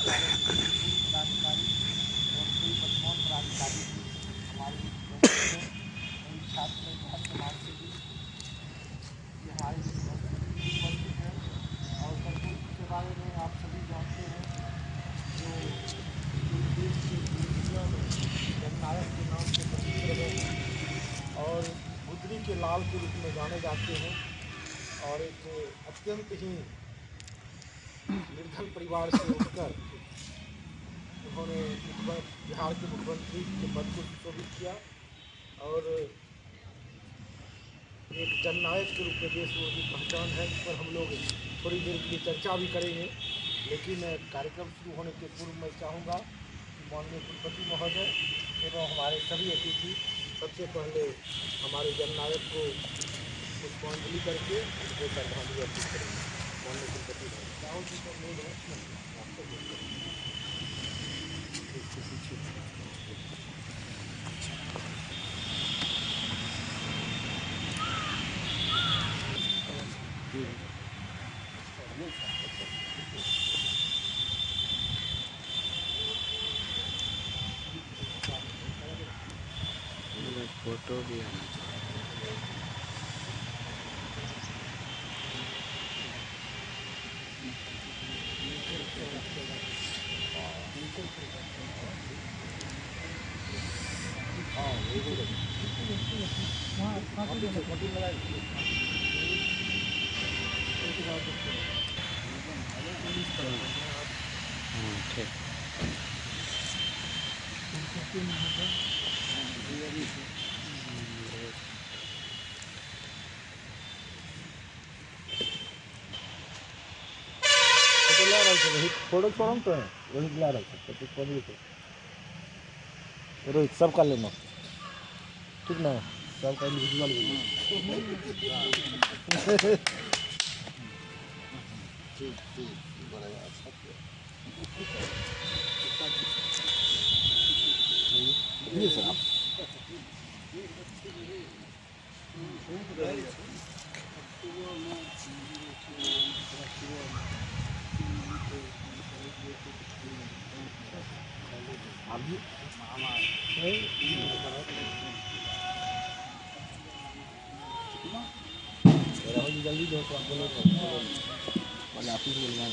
विद्यालय के पूर्व पदाधिकारी एवं कई वर्तमान पदाधिकारी भी हमारे बीच उपस्थित हैं। कई छात्र तथा समाज सेवी ये हमारे बीच उपस्थित हैं। और कर्पूर के बारे में आप सभी जानते हैं, जो पूरे देश के पूरी दुनिया में जननायक के नाम से प्रसिद्ध रहे हैं और गुदड़ी के लाल के रूप में जाने जाते हैं। और एक अत्यंत ही निर्धन परिवार से उठकर उन्होंने बिहार के मुख्यमंत्री के पद को सुशोभित किया और एक जननायक के रूप में देश में उनकी पहचान है, जिस पर हम लोग थोड़ी देर के लिए चर्चा भी करेंगे। लेकिन कार्यक्रम शुरू होने के पूर्व मैं चाहूँगा कि माननीय कुलपति महोदय एवं हमारे सभी अतिथि सबसे पहले हमारे जननायक को पुष्पांजलि करके उनको श्रद्धांजलि अर्पित करेंगे। माननीय कुलपति महोदय, राहुल जी का अनुरोध है आपसे पीछे। फोटो भी आना चाहिए। ठीक। फोटो छोड़ो तो वही ला रहा रोहित सबका लेना ठीक ना, सबका इंडिविजुअल जल्दी दो तो आप बोलो वाले ऑफिस बोलना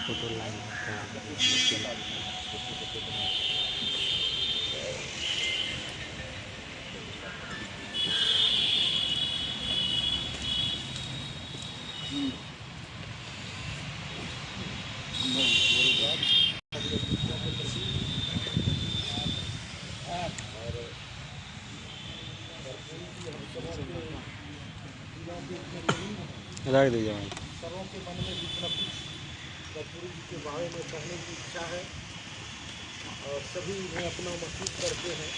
फोटो लाइन रख दीजिए भाई। सबों के मन में जितना कुछ कर्पूरी जी के बारे में कहने की इच्छा है और सभी इन्हें अपना महसूस करते हैं।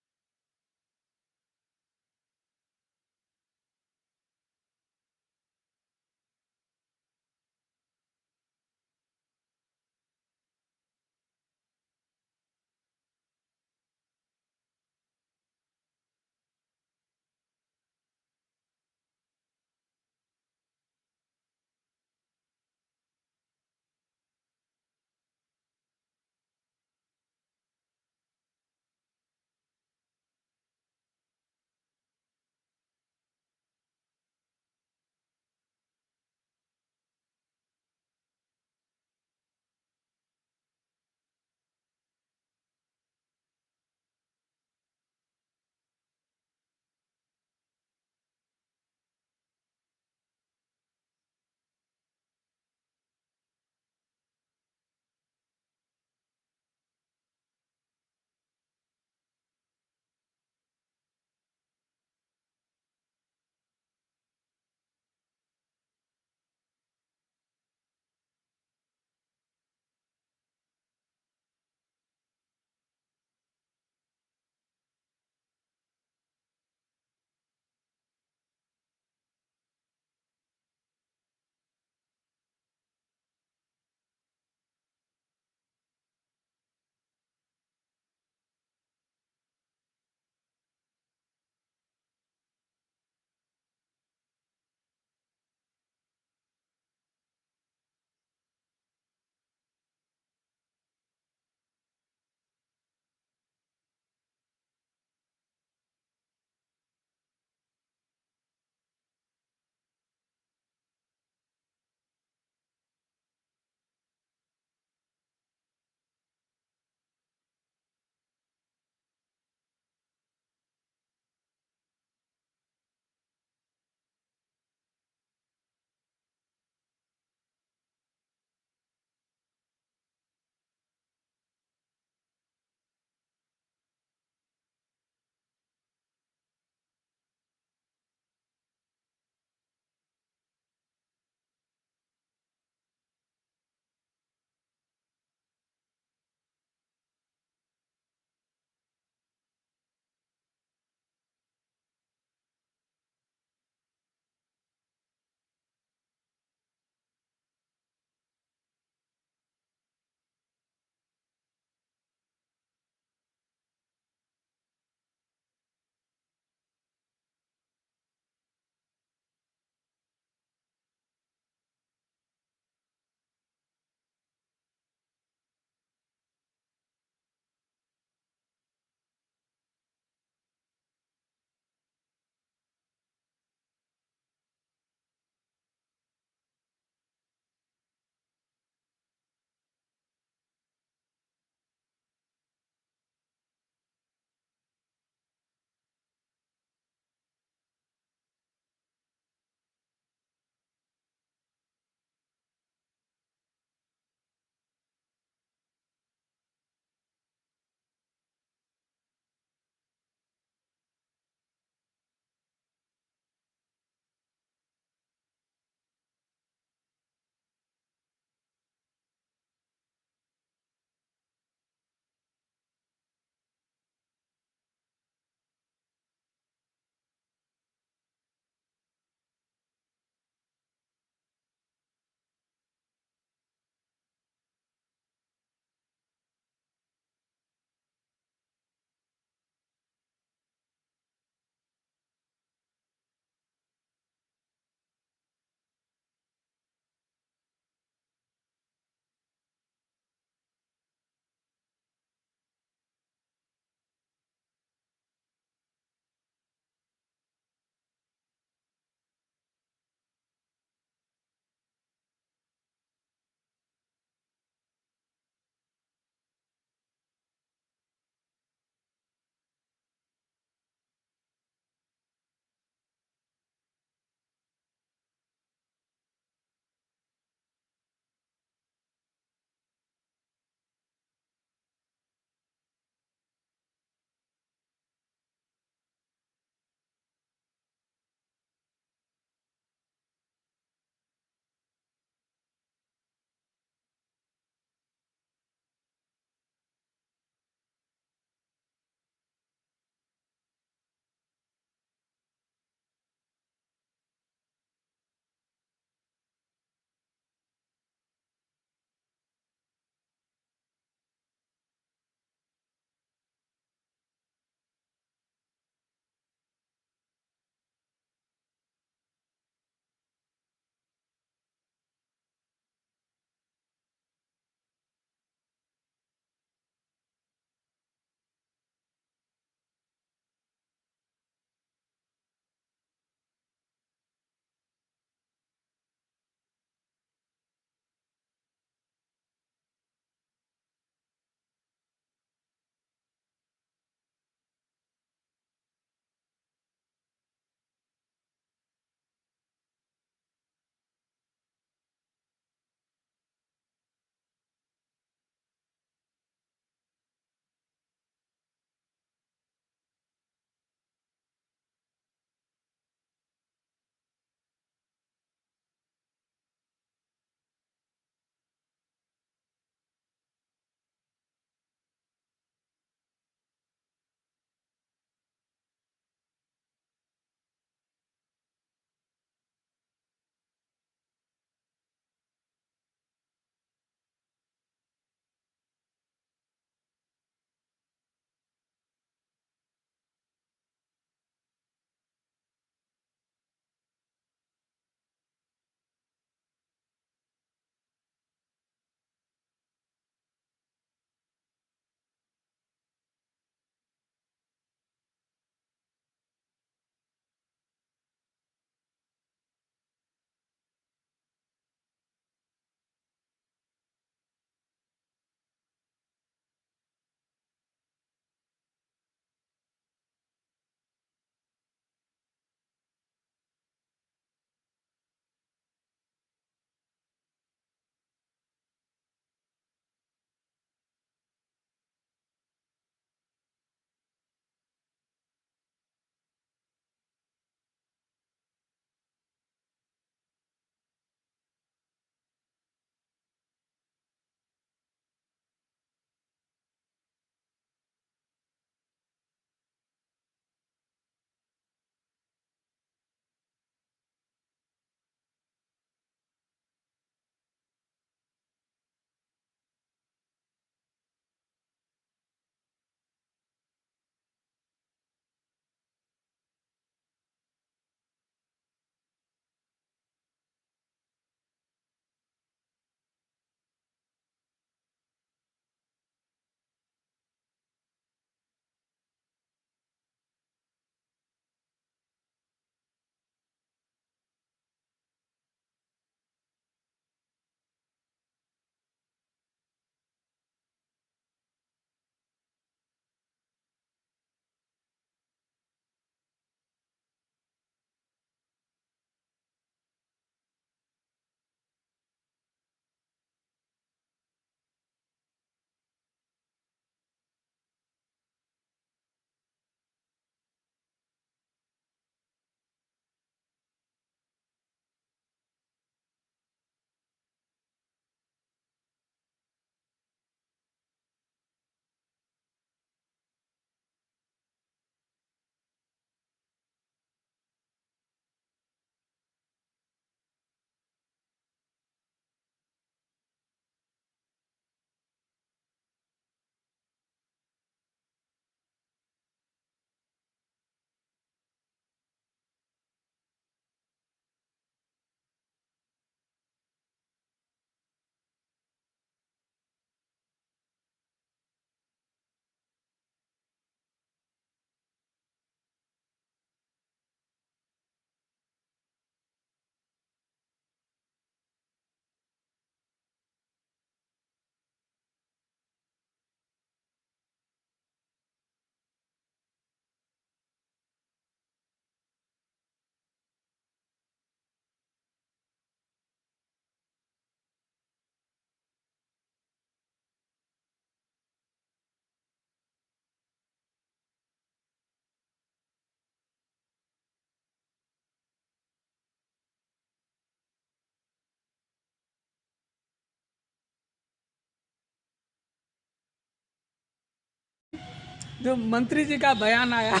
जो मंत्री जी का बयान आया,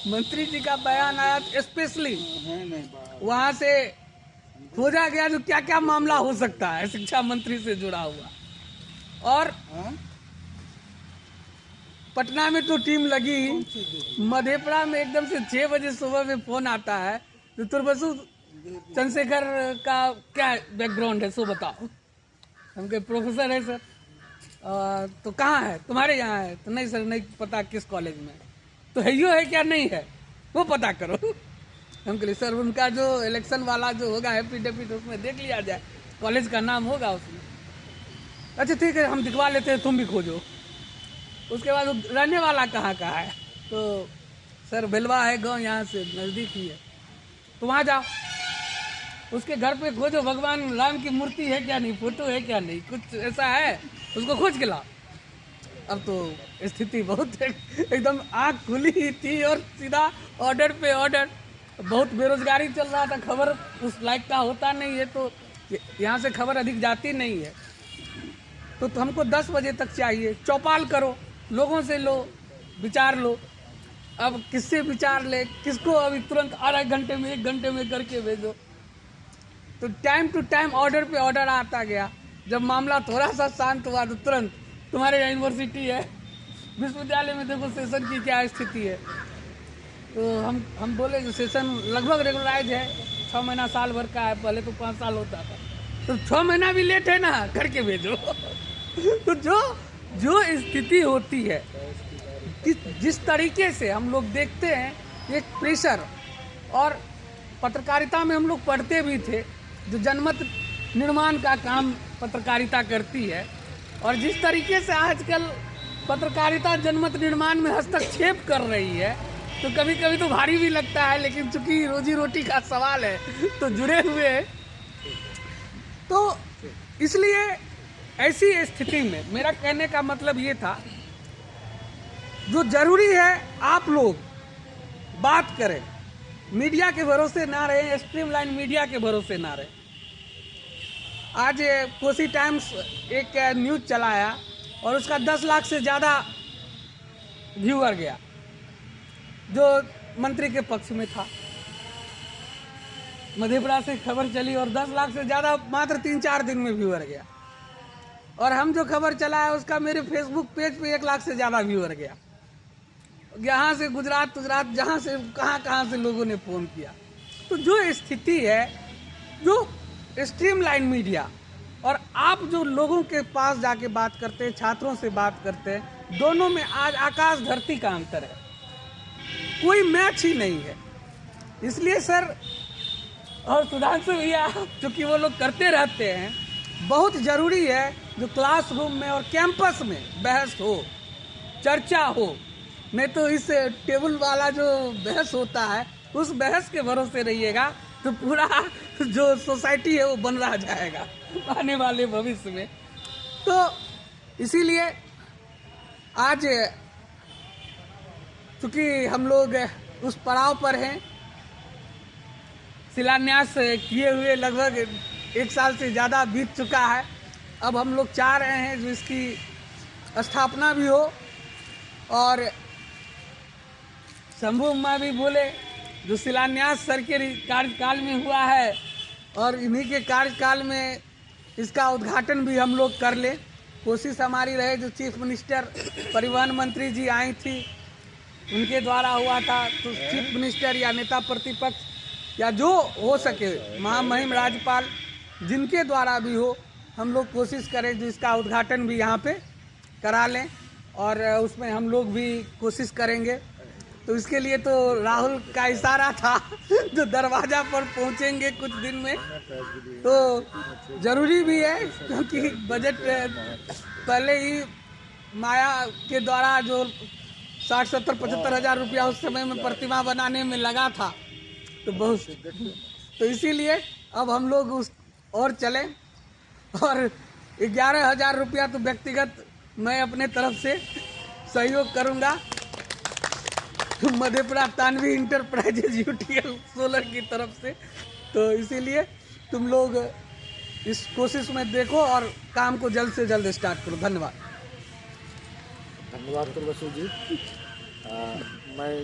मंत्री जी का बयान आया स्पेशली वहाँ से खोजा गया जो क्या क्या मामला हो सकता है शिक्षा मंत्री से जुड़ा हुआ। और पटना में तो टीम लगी, मधेपुरा में एकदम से 6 बजे सुबह में फोन आता है तो तुरबसु चंद्रशेखर का क्या बैकग्राउंड है सो बताओ। हम कहे प्रोफेसर है सर। तो कहाँ है, तुम्हारे यहाँ है? तो नहीं सर नहीं पता किस कॉलेज में। तो है क्या नहीं है वो पता करो। हम कहे सर उनका जो इलेक्शन वाला जो होगा एफिडेविट उसमें देख लिया जाए, कॉलेज का नाम होगा उसमें। अच्छा ठीक है हम दिखवा लेते हैं, तुम भी खोजो। उसके बाद रहने वाला कहाँ का है? तो सर बिलवा है गांव, यहाँ से नज़दीक ही है। तो वहाँ जाओ, उसके घर पे खोजो भगवान राम की मूर्ति है क्या नहीं, फोटो है क्या नहीं, कुछ ऐसा है उसको खोज के लाओ। अब तो स्थिति बहुत एकदम आँख खुली थी और सीधा ऑर्डर पे ऑर्डर। बहुत बेरोजगारी चल रहा था, खबर उस लायक का होता नहीं है तो यहाँ से खबर अधिक जाती नहीं है। तो हमको 10 बजे तक चाहिए, चौपाल करो, लोगों से लो, विचार लो। अब किससे विचार ले, किसको अभी तुरंत आधे घंटे में 1 घंटे में करके भेजो। तो टाइम टू टाइम ऑर्डर पे ऑर्डर आता गया। जब मामला थोड़ा सा शांत हुआ तो तुरंत तुम्हारे यूनिवर्सिटी है, विश्वविद्यालय में देखो सेशन की क्या स्थिति है। तो हम बोले जो सेशन लगभग रेगुलराइज है, 6 महीना साल भर का है, पहले तो 5 साल होता था, तो 6 महीना भी लेट है ना, करके भेजो। तो जो स्थिति होती है, जिस तरीके से हम लोग देखते हैं एक प्रेशर, और पत्रकारिता में हम लोग पढ़ते भी थे जो जनमत निर्माण का काम पत्रकारिता करती है, और जिस तरीके से आजकल पत्रकारिता जनमत निर्माण में हस्तक्षेप कर रही है तो कभी कभी तो भारी भी लगता है। लेकिन चूंकि रोजी रोटी का सवाल है तो जुड़े हुए हैं। तो इसलिए ऐसी स्थिति में मेरा कहने का मतलब ये था, जो जरूरी है आप लोग बात करें, मीडिया के भरोसे ना रहे, स्ट्रीमलाइन मीडिया के भरोसे ना रहे। आज कोसी टाइम्स एक न्यूज़ चलाया और उसका 10 लाख से ज़्यादा व्यूअर गया, जो मंत्री के पक्ष में था। मधेपुरा से खबर चली और 10 लाख से ज़्यादा मात्र 3-4 दिन में व्यूअर गया। और हम जो खबर चलाया उसका मेरे फेसबुक पेज पे 1 लाख से ज़्यादा व्यूअर गया। यहाँ से गुजरात जहाँ से कहाँ से लोगों ने फ़ोन किया। तो जो स्थिति है, जो स्ट्रीमलाइन मीडिया और आप जो लोगों के पास जाके बात करते हैं, छात्रों से बात करते हैं, दोनों में आज आकाश धरती का अंतर है, कोई मैच ही नहीं है। इसलिए सर और सुधांशु भैया, चूँकि वो लोग करते रहते हैं, बहुत ज़रूरी है जो क्लासरूम में और कैंपस में बहस हो, चर्चा हो। नहीं तो इस टेबल वाला जो बहस होता है उस बहस के भरोसे रहिएगा तो पूरा जो सोसाइटी है वो बन रहा जाएगा आने वाले भविष्य में। तो इसीलिए आज चूँकि हम लोग उस पड़ाव पर हैं, शिलान्यास किए हुए लगभग 1 साल से ज़्यादा बीत चुका है। अब हम लोग चाह रहे हैं जो इसकी स्थापना भी हो। और शंभू अम्मा भी बोले जो शिलान्यास सर के कार्यकाल में हुआ है और इन्हीं के कार्यकाल में इसका उद्घाटन भी हम लोग कर लें। कोशिश हमारी रहे, जो चीफ मिनिस्टर परिवहन मंत्री जी आई थी उनके द्वारा हुआ था, तो चीफ मिनिस्टर या नेता प्रतिपक्ष या जो हो सके महामहिम राज्यपाल जिनके द्वारा भी हो, हम लोग कोशिश करें जो इसका उद्घाटन भी यहाँ पे करा लें और उसमें हम लोग भी कोशिश करेंगे। तो इसके लिए तो राहुल का इशारा था जो दरवाज़ा पर पहुँचेंगे कुछ दिन में, तो ज़रूरी भी है क्योंकि बजट पहले ही माया के द्वारा जो 60-70-75 हज़ार रुपया उस समय में प्रतिमा बनाने में लगा था, तो बहुत, तो इसीलिए अब हम लोग उस और चलें। और 11,000 रुपया तो व्यक्तिगत मैं अपने तरफ से सहयोग करूंगा Madhepura Tanvi enterprises UTL solar की तरफ से। तो इसीलिए तुम लोग इस कोशिश में देखो और काम को जल्द से जल्द स्टार्ट करो। धन्यवाद। धन्यवाद तुलसी जी। मैं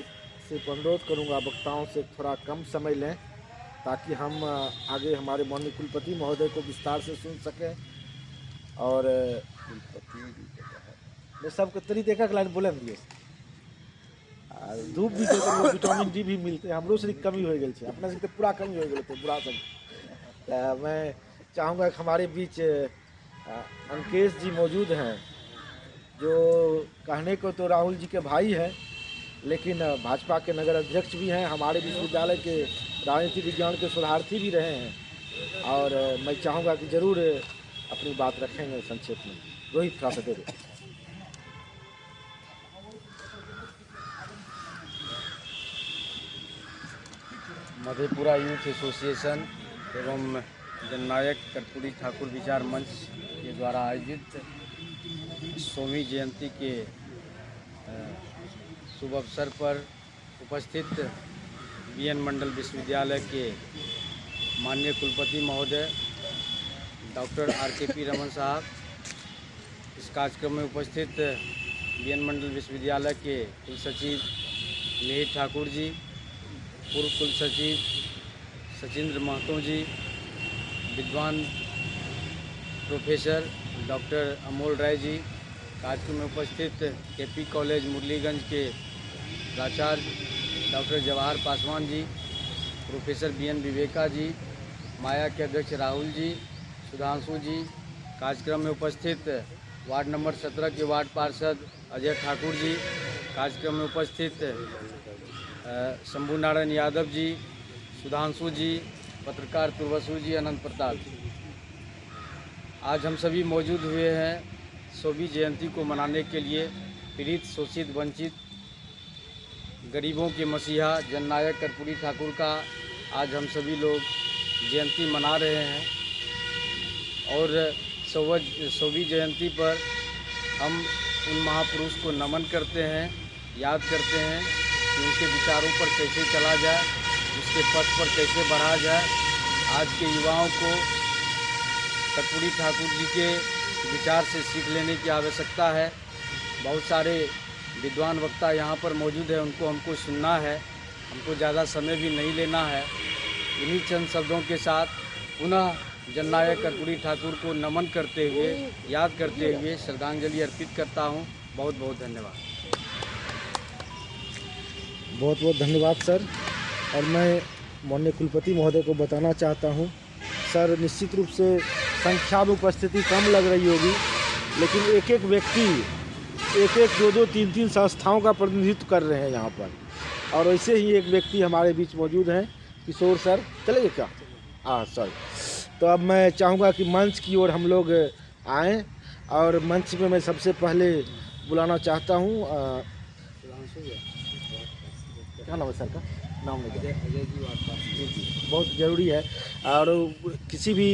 सिर्फ अनुरोध करूंगा वक्ताओं से थोड़ा कम समय लें ताकि हम आगे हमारे माननीय कुलपति महोदय को विस्तार से सुन सकें। और मैं सबके तरी देखा के लाइन बोले दिए धूप भी देते विटामिन डी भी मिलते हमरो से कमी हो गई अपना से पूरा कमी हो गए बुरा सब। मैं चाहूँगा कि हमारे बीच अंकेश जी मौजूद हैं जो कहने को तो राहुल जी के भाई हैं लेकिन भाजपा के नगर अध्यक्ष भी हैं, हमारे विश्वविद्यालय के राजनीति विज्ञान के शोधार्थी भी रहे हैं। और मैं चाहूँगा कि ज़रूर अपनी बात रखेंगे संक्षेप में। रोहित थोड़ा सा दे दो। मधेपुरा यूथ एसोसिएशन एवं जननायक कर्पूरी ठाकुर विचार मंच के द्वारा आयोजित 100वीं जयंती के शुभ अवसर पर उपस्थित बीएन मंडल विश्वविद्यालय के माननीय कुलपति महोदय डॉक्टर RKP रमन साहब, इस कार्यक्रम में उपस्थित बीएन मंडल विश्वविद्यालय के कुलसचिव मिहिर ठाकुर जी, पूर्व कुलसचिव सचिंद्र महतो जी, विद्वान प्रोफेसर डॉक्टर अमोल राय जी, कार्यक्रम में उपस्थित KP कॉलेज मुरलीगंज के प्राचार्य doctor Jawahar Paswan ji, professor BN Viveka जी, माया के अध्यक्ष राहुल जी, सुधांशु जी, कार्यक्रम में उपस्थित वार्ड नंबर 17 के वार्ड पार्षद अजय ठाकुर जी, कार्यक्रम में उपस्थित शंभू नारायण यादव जी, सुधांशु जी, पत्रकार तुर्वसु जी, अनंत प्रताप जी। आज हम सभी मौजूद हुए हैं 100वीं जयंती को मनाने के लिए। पीड़ित, शोषित, वंचित, गरीबों के मसीहा जननायक कर्पूरी ठाकुर का आज हम सभी लोग जयंती मना रहे हैं। और 100वीं जयंती पर हम उन महापुरुष को नमन करते हैं, याद करते हैं कि उनके विचारों पर कैसे चला जाए, उसके पथ पर कैसे बढ़ा जाए। आज के युवाओं को कर्पूरी ठाकुर जी के विचार से सीख लेने की आवश्यकता है। बहुत सारे विद्वान वक्ता यहाँ पर मौजूद है, उनको हमको सुनना है, हमको ज़्यादा समय भी नहीं लेना है। इन्हीं चंद शब्दों के साथ पुनः जननायक कर्पूरी ठाकुर को नमन करते हुए, याद करते हुए श्रद्धांजलि अर्पित करता हूँ। बहुत बहुत धन्यवाद। बहुत बहुत धन्यवाद सर। और मैं माननीय कुलपति महोदय को बताना चाहता हूँ सर, निश्चित रूप से संख्या में उपस्थिति कम लग रही होगी, लेकिन एक एक व्यक्ति एक 2 3 संस्थाओं का प्रतिनिधित्व कर रहे हैं यहाँ पर। और वैसे ही एक व्यक्ति हमारे बीच मौजूद हैं, किशोर सर। चलेंगे क्या? सॉरी। तो अब मैं चाहूँगा कि मंच की ओर हम लोग आएँ और मंच में मैं सबसे पहले बुलाना चाहता हूँ क्या नाम है सर का? नाम नहीं अजय जी, बहुत ज़रूरी है। और किसी भी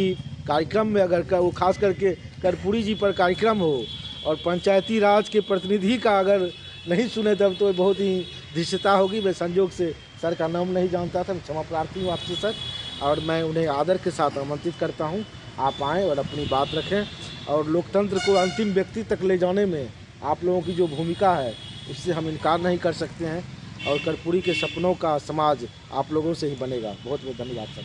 कार्यक्रम में अगर वो खास करके कर्पूरी जी पर कार्यक्रम हो और पंचायती राज के प्रतिनिधि का अगर नहीं सुने तब तो बहुत ही धृष्टता होगी। मैं संजोग से सर का नाम नहीं जानता था, मैं क्षमा प्रार्थी हूँ आपसे सर। और मैं उन्हें आदर के साथ आमंत्रित करता हूँ, आप आएँ और अपनी बात रखें। और लोकतंत्र को अंतिम व्यक्ति तक ले जाने में आप लोगों की जो भूमिका है उससे हम इनकार नहीं कर सकते हैं। और कर्पूरी के सपनों का समाज आप लोगों से ही बनेगा। बहुत बहुत धन्यवाद सर।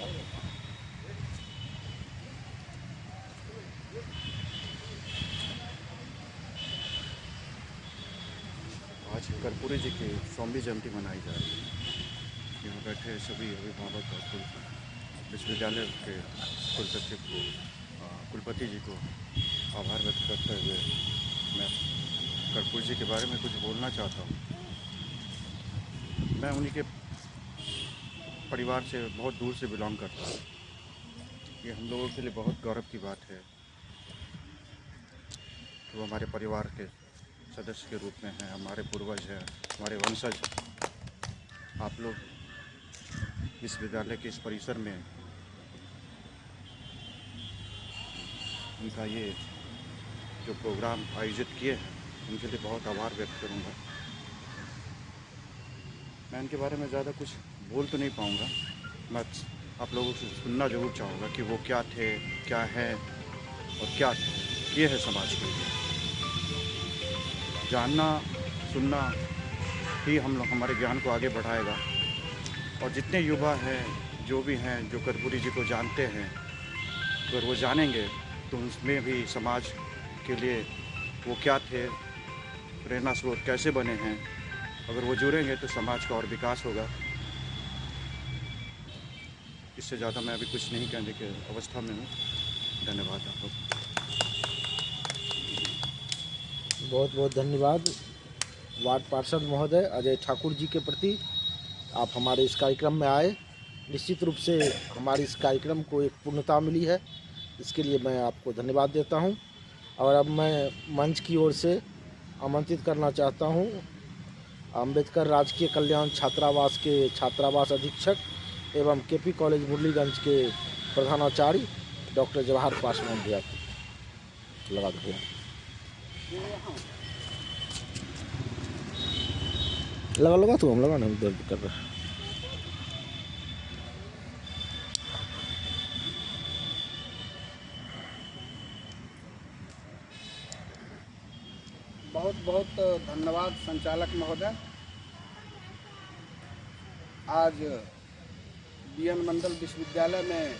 आज कर्पूरी जी की 100वीं जयंती मनाई जा रही है। यहाँ बैठे सभी अभिभावक और विश्वविद्यालय के कुलसचिव को, कुलपति जी को आभार व्यक्त करते हुए मैं कर्पूरी जी के बारे में कुछ बोलना चाहता हूँ। मैं उन्हीं के परिवार से बहुत दूर से बिलोंग करता हूँ। ये हम लोगों के लिए बहुत गौरव की बात है कि वो हमारे परिवार के सदस्य के रूप में हैं, हमारे पूर्वज हैं, हमारे वंशज। आप लोग विश्वविद्यालय के इस परिसर में उनका ये जो प्रोग्राम आयोजित किए हैं, उनके लिए बहुत आभार व्यक्त करूंगा। मैं इनके बारे में ज़्यादा कुछ बोल तो नहीं पाऊंगा, मैं आप लोगों से सुनना जरूर चाहूँगा कि वो क्या थे, क्या हैं और क्या किए हैं समाज के लिए। जानना, सुनना ही हम लोग हमारे ज्ञान को आगे बढ़ाएगा। और जितने युवा हैं, जो भी हैं, जो कर्पूरी जी को जानते हैं, अगर वो जानेंगे तो उसमें भी समाज के लिए वो क्या थे, प्रेरणा स्रोत कैसे बने हैं, अगर वो जुड़ेंगे तो समाज का और विकास होगा। इससे ज़्यादा मैं अभी कुछ नहीं कहने की अवस्था में हूँ। धन्यवाद आप लोग। बहुत बहुत धन्यवाद वार्ड पार्षद महोदय अजय ठाकुर जी के प्रति। आप हमारे इस कार्यक्रम में आए, निश्चित रूप से हमारे इस कार्यक्रम को एक पूर्णता मिली है, इसके लिए मैं आपको धन्यवाद देता हूं। और अब मैं मंच की ओर से आमंत्रित करना चाहता हूं अंबेडकर राजकीय कल्याण छात्रावास के छात्रावास अधीक्षक एवं केपी कॉलेज मुरलीगंज के प्रधानाचार्य डॉक्टर जवाहर पासवान भैया को। लगा दो लगा तो हम लगा ना दर्द कर रहा है। बहुत बहुत धन्यवाद संचालक महोदय। आज बीएन मंडल विश्वविद्यालय में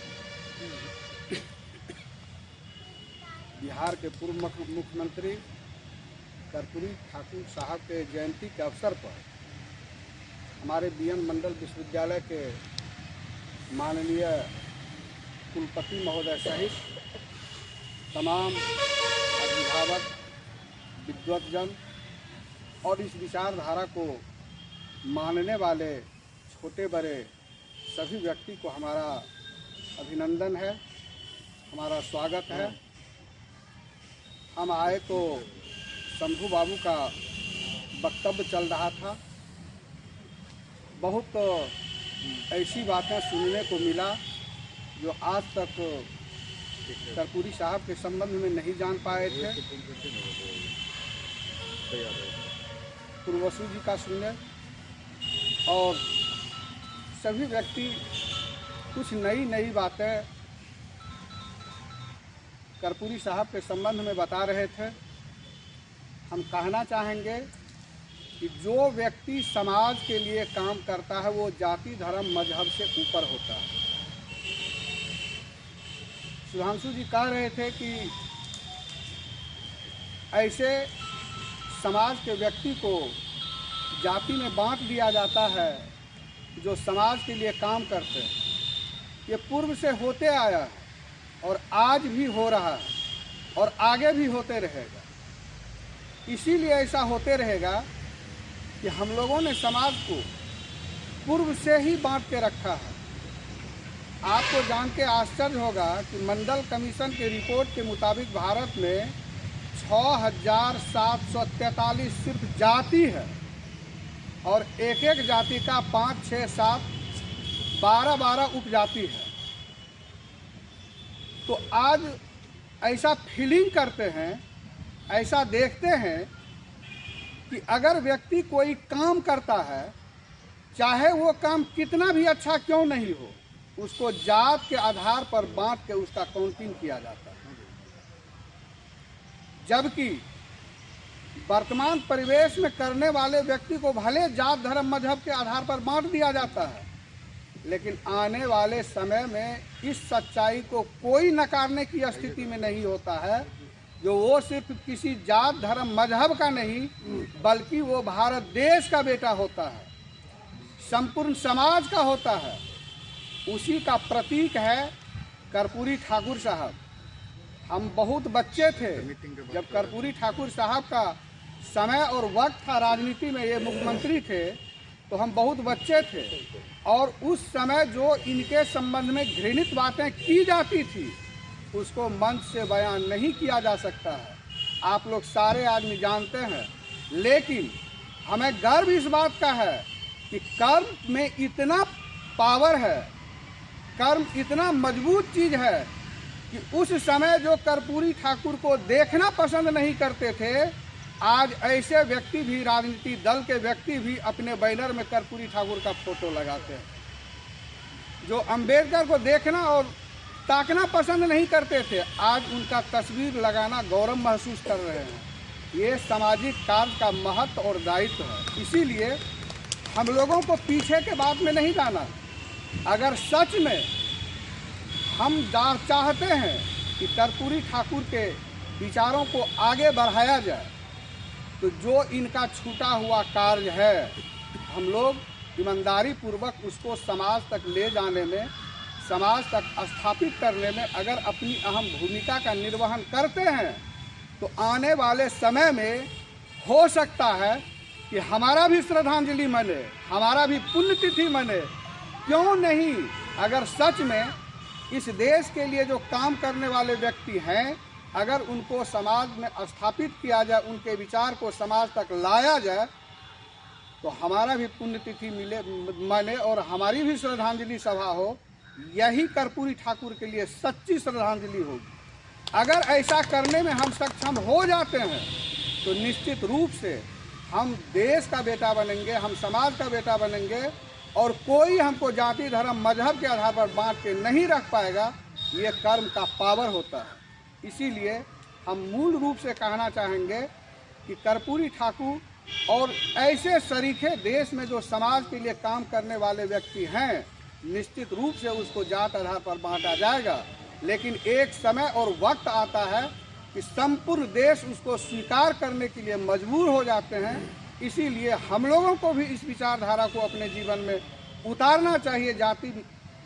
बिहार के पूर्व मुख्यमंत्री कर्पूरी ठाकुर साहब के जयंती के अवसर पर हमारे बीएन मंडल विश्वविद्यालय के माननीय कुलपति महोदय सहित तमाम अभिभावक, विद्वतजन और इस विचारधारा को मानने वाले छोटे बड़े सभी व्यक्ति को हमारा अभिनंदन है, हमारा स्वागत है। हम आए तो शंभू बाबू का वक्तव्य चल रहा था, बहुत ऐसी बातें सुनने को मिला जो आज तक कर्पूरी साहब के संबंध में नहीं जान पाए थे। पूर्वसू जी का सुने और सभी व्यक्ति कुछ नई नई बातें कर्पूरी साहब के संबंध में बता रहे थे। हम कहना चाहेंगे कि जो व्यक्ति समाज के लिए काम करता है वो जाति धर्म मजहब से ऊपर होता है। सुधांशु जी कह रहे थे कि ऐसे समाज के व्यक्ति को जाति में बांट दिया जाता है जो समाज के लिए काम करते हैं। ये पूर्व से होते आया है और आज भी हो रहा है और आगे भी होते रहेगा। इसीलिए ऐसा होते रहेगा कि हम लोगों ने समाज को पूर्व से ही बांट के रखा है। आपको जान के आश्चर्य होगा कि मंडल कमीशन की रिपोर्ट के मुताबिक भारत में 6,743 सिर्फ जाति है और एक एक जाति का 5, 6, 7, 12 उपजाति है। तो आज ऐसा फीलिंग करते हैं, ऐसा देखते हैं कि अगर व्यक्ति कोई काम करता है, चाहे वो काम कितना भी अच्छा क्यों नहीं हो, उसको जात के आधार पर बांट के उसका काउंटिंग किया जाता है। जबकि वर्तमान परिवेश में करने वाले व्यक्ति को भले जात धर्म मजहब के आधार पर बांट दिया जाता है, लेकिन आने वाले समय में इस सच्चाई को कोई नकारने की स्थिति में नहीं होता है जो वो सिर्फ किसी जात धर्म मजहब का नहीं बल्कि वो भारत देश का बेटा होता है, संपूर्ण समाज का होता है। उसी का प्रतीक है कर्पूरी ठाकुर साहब। हम बहुत बच्चे थे जब कर्पूरी ठाकुर साहब का समय और वक्त था, राजनीति में ये मुख्यमंत्री थे, तो हम बहुत बच्चे थे और उस समय जो इनके संबंध में घृणित बातें की जाती थी उसको मंच से बयान नहीं किया जा सकता है। आप लोग सारे आदमी जानते हैं, लेकिन हमें गर्व इस बात का है कि कर्म में इतना पावर है, कर्म इतना मजबूत चीज़ है कि उस समय जो कर्पूरी ठाकुर को देखना पसंद नहीं करते थे, आज ऐसे व्यक्ति भी, राजनीति दल के व्यक्ति भी अपने बैनर में कर्पूरी ठाकुर का फोटो लगाते हैं। जो अंबेडकर को देखना और ताकना पसंद नहीं करते थे, आज उनका तस्वीर लगाना गौरव महसूस कर रहे हैं। ये सामाजिक कार्य का महत्व और दायित्व है। इसीलिए हम लोगों को पीछे के बात में नहीं जाना। अगर सच में हम चाहते हैं कि कर्पूरी ठाकुर के विचारों को आगे बढ़ाया जाए, तो जो इनका छूटा हुआ कार्य है, हम लोग ईमानदारी पूर्वक उसको समाज तक ले जाने में, समाज तक स्थापित करने में अगर अपनी अहम भूमिका का निर्वहन करते हैं, तो आने वाले समय में हो सकता है कि हमारा भी श्रद्धांजलि मने, हमारा भी पुण्यतिथि मने। क्यों नहीं? अगर सच में इस देश के लिए जो काम करने वाले व्यक्ति हैं, अगर उनको समाज में स्थापित किया जाए, उनके विचार को समाज तक लाया जाए, तो हमारा भी पुण्यतिथि मने और हमारी भी श्रद्धांजलि सभा हो। यही कर्पूरी ठाकुर के लिए सच्ची श्रद्धांजलि होगी। अगर ऐसा करने में हम सक्षम हो जाते हैं, तो निश्चित रूप से हम देश का बेटा बनेंगे, हम समाज का बेटा बनेंगे, और कोई हमको जाति धर्म मजहब के आधार पर बांट के नहीं रख पाएगा। ये कर्म का पावर होता है। इसीलिए हम मूल रूप से कहना चाहेंगे कि कर्पूरी ठाकुर और ऐसे सरीखे देश में जो समाज के लिए काम करने वाले व्यक्ति हैं, निश्चित रूप से उसको जात आधार पर बांटा जाएगा। लेकिन एक समय और वक्त आता है कि संपूर्ण देश उसको स्वीकार करने के लिए मजबूर हो जाते हैं। इसीलिए हम लोगों को भी इस विचारधारा को अपने जीवन में उतारना चाहिए, जाति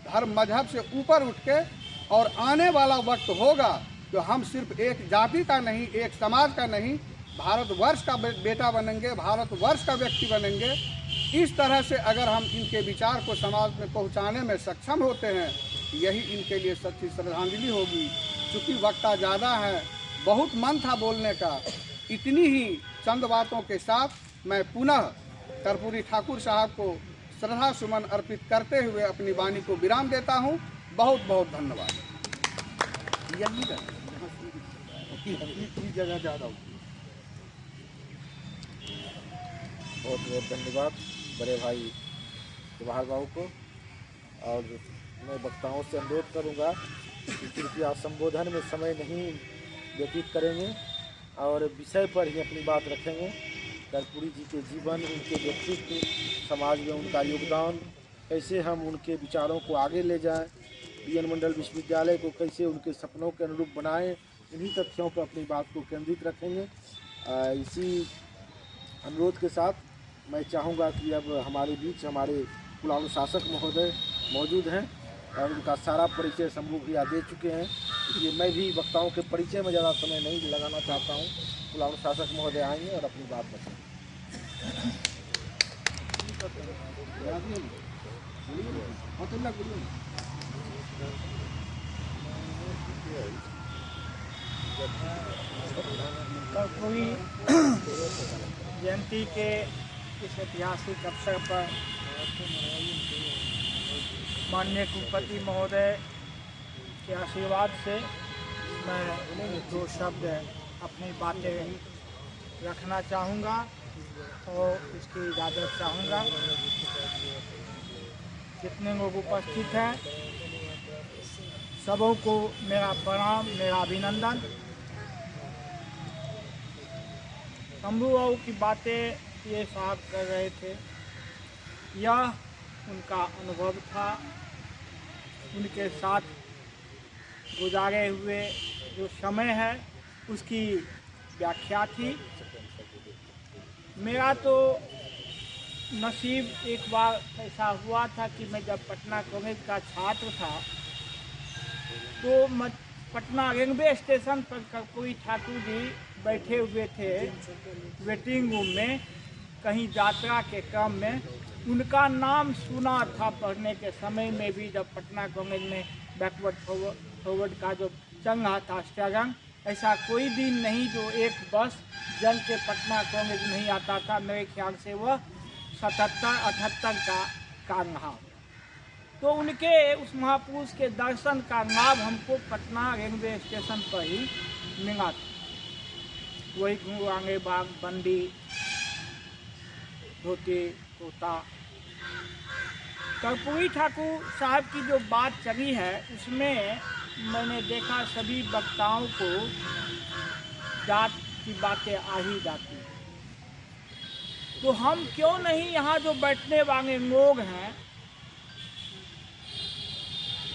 धर्म मजहब से ऊपर उठ के। और आने वाला वक्त होगा तो हम सिर्फ एक जाति का नहीं, एक समाज का नहीं, भारतवर्ष का बेटा बनेंगे, भारतवर्ष का व्यक्ति बनेंगे। इस तरह से अगर हम इनके विचार को समाज में पहुंचाने में सक्षम होते हैं, यही इनके लिए सच्ची श्रद्धांजलि होगी। चूँकि वक्ता ज़्यादा है, बहुत मन था बोलने का, इतनी ही चंद बातों के साथ मैं पुनः कर्पूरी ठाकुर साहब को श्रद्धा सुमन अर्पित करते हुए अपनी वाणी को विराम देता हूँ। बहुत बहुत धन्यवाद। जगह ज़्यादा बहुत बहुत धन्यवाद बड़े भाई जवाहर बाबू को। और मैं वक्ताओं से अनुरोध करूंगा कि कृपया संबोधन में समय नहीं व्यतीत करेंगे और विषय पर ही अपनी बात रखेंगे। कर्पूरी जी के जीवन, उनके व्यक्तित्व, समाज में उनका योगदान, कैसे हम उनके विचारों को आगे ले जाएं, बीएन मंडल विश्वविद्यालय को कैसे उनके सपनों के अनुरूप बनाएं, इन्हीं तथ्यों पर अपनी बात को केंद्रित रखेंगे। इसी अनुरोध के साथ मैं चाहूँगा कि अब हमारे बीच हमारे कुलानुशासक महोदय मौजूद हैं और उनका सारा परिचय शंभू भैया दे चुके हैं, इसलिए मैं भी वक्ताओं के परिचय में ज़्यादा समय नहीं लगाना चाहता हूँ। कुलानुशासक महोदय आएंगे और अपनी बात बताएंगे। कर्पूरी जयंती के इस ऐतिहासिक अवसर पर माननीय कुलपति महोदय के आशीर्वाद से मैं दो शब्द अपनी बातें रखना चाहूँगा और इसकी इजाज़त चाहूँगा। जितने लोग उपस्थित हैं सबों को मेरा प्रणाम, मेरा अभिनंदन। शंभू बाबू की बातें ये साहब कर रहे थे, यह उनका अनुभव था, उनके साथ गुजारे हुए जो समय है उसकी व्याख्या थी। मेरा तो नसीब एक बार ऐसा हुआ था कि मैं जब पटना कॉलेज का छात्र था तो पटना रेलवे स्टेशन पर कर्पूरी ठाकुर जी बैठे हुए थे वेटिंग रूम में, कहीं यात्रा के क्रम में। उनका नाम सुना था पढ़ने के समय में भी, जब पटना कॉलेज में बैकवर्ड फॉरवर्ड का जो चल रहा था स्ट्रगल, ऐसा कोई दिन नहीं जो एक बस जल के पटना कॉलेज नहीं आता था। मेरे ख्याल से वह 77-78 का रहा। तो उनके उस महापुरुष के दर्शन का लाभ हमको पटना रेलवे स्टेशन पर ही मिला था। वही घुंघरांगे बाग, बंदी, धोती, तोता। कर्पूरी ठाकुर साहब की जो बात चली है उसमें मैंने देखा सभी वक्ताओं को जात की बातें आ ही जाती। तो हम क्यों नहीं यहाँ जो बैठने वाले लोग हैं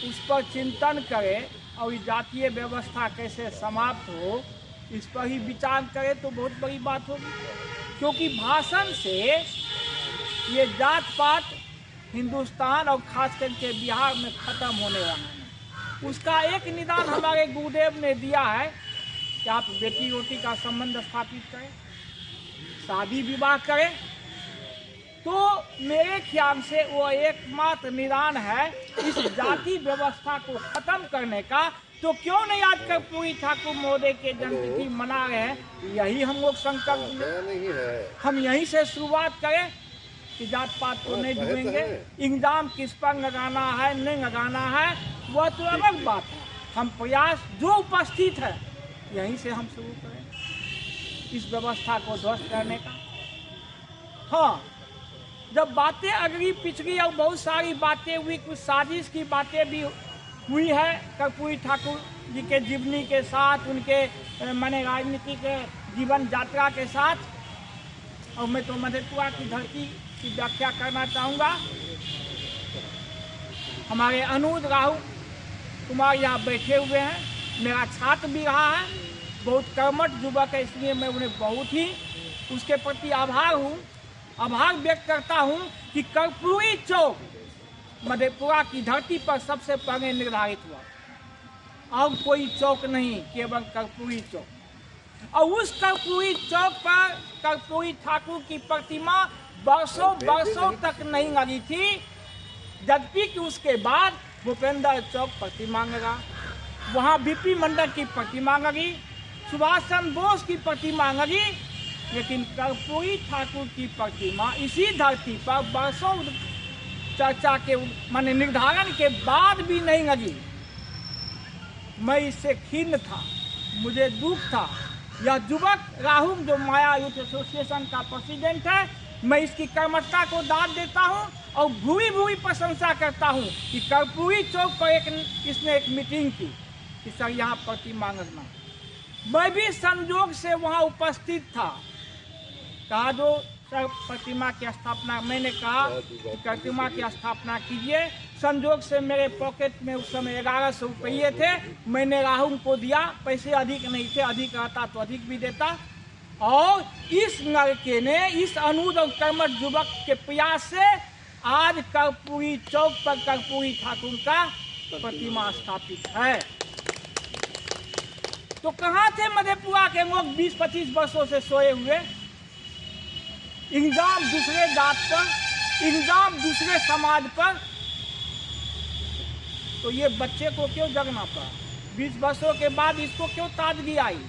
उस पर चिंतन करें और जातीय व्यवस्था कैसे समाप्त हो इस पर ही विचार करें तो बहुत बड़ी बात होगी। क्योंकि भाषण से ये जात पात हिंदुस्तान और खास करके बिहार में ख़त्म होने वाला है। उसका एक निदान हमारे गुरुदेव ने दिया है कि आप बेटी रोटी का संबंध स्थापित करें, शादी विवाह करें। तो मेरे ख्याल से वो एकमात्र निदान है इस जाति व्यवस्था को ख़त्म करने का। तो क्यों नहीं आज कर्पूरी ठाकुर महोदय के जन्मतिथि मना रहे हैं, यही हम लोग संकल्प लें। हम यहीं से शुरुआत करें कि जात पात को नहीं ढूंढेंगे। इंजाम किस पर लगाना है नहीं लगाना है वह तो अलग बात है। हम प्रयास जो उपस्थित है यहीं से हम शुरू करें इस व्यवस्था को ध्वस्त करने का। हाँ, जब बातें अगली पिछली और बहुत सारी बातें हुई, कुछ साजिश की बातें भी हुई है कर्पूरी ठाकुर जी के जीवनी के साथ, उनके माने राजनीतिक जीवन यात्रा के साथ। और मैं तो मधेपुरा की धरती की व्याख्या करना चाहूँगा। हमारे अनुज राहुल कुमार यहाँ बैठे हुए हैं, मेरा छात्र भी रहा है, बहुत कर्मठ युवक है, इसलिए मैं उन्हें बहुत ही उसके प्रति आभार व्यक्त करता हूँ कि कर्पूरी चौक मधेपुरा की धरती पर सबसे पहले निर्धारित हुआ। अब कोई चौक नहीं, केवल कर्पूरी चौक। और उस कर्पूरी चौक पर कर्पूरी ठाकुर की प्रतिमा वर्षों तक नहीं लगी थी, जबकि कि उसके बाद भूपेंद्र चौक प्रतिमा लगा, वहाँ बीपी मंडल की प्रतिमा लगी, सुभाष चंद्र बोस की प्रतिमा लगी, लेकिन कर्पूरी ठाकुर की प्रतिमा इसी धरती पर वर्षों चर्चा के माने निर्धारण के बाद भी नहीं लगी। मैं इससे खिन्न था, मुझे दुख था। यह युवक राहुल जो माया यूथ एसोसिएशन का प्रेसिडेंट है, मैं इसकी कर्मठता को दाद देता हूँ और भूरी प्रशंसा करता हूँ कि कर्पूरी चौक पर इसने एक मीटिंग की कि सर यहाँ प्रतिमा लगना। मैं भी संजोग से वहाँ उपस्थित था। कहा जो सर प्रतिमा की स्थापना, मैंने कहा कि प्रतिमा की स्थापना कीजिए। संजोग से मेरे पॉकेट में उस समय 1100 रुपये थे, मैंने राहुल को दिया। पैसे अधिक नहीं थे, अधिक रहता तो अधिक भी देता। और इस लड़के ने, इस अनुज और कर्मठ युवक के प्रयास से आज कर्पूरी चौक पर कर्पूरी ठाकुर का प्रतिमा स्थापित है। तो कहाँ थे मधेपुरा के लोग 20-25 वर्षों से सोए हुए? इल्जाम दूसरे जात पर, इल्जाम दूसरे समाज पर। तो ये बच्चे को क्यों जगना पड़ा? 20 वर्षों के बाद इसको क्यों ताजगी आई?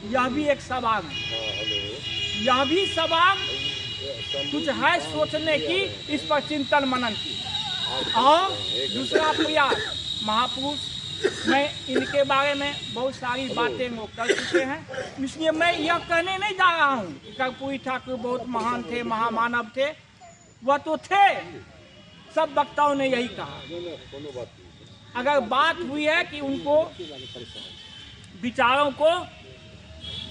यह भी एक सवाल है, यह भी सवाल कुछ है सोचने की, इस पर चिंतन मनन की। और दूसरा प्रयास महापुरुष, मैं इनके बारे में बहुत सारी बातें वो कर चुके हैं, इसलिए मैं यह कहने नहीं जा रहा हूँ कि कर्पूरी ठाकुर बहुत महान थे, महामानव थे। वह तो थे, सब वक्ताओं ने यही कहा। अगर बात हुई है कि उनको विचारों को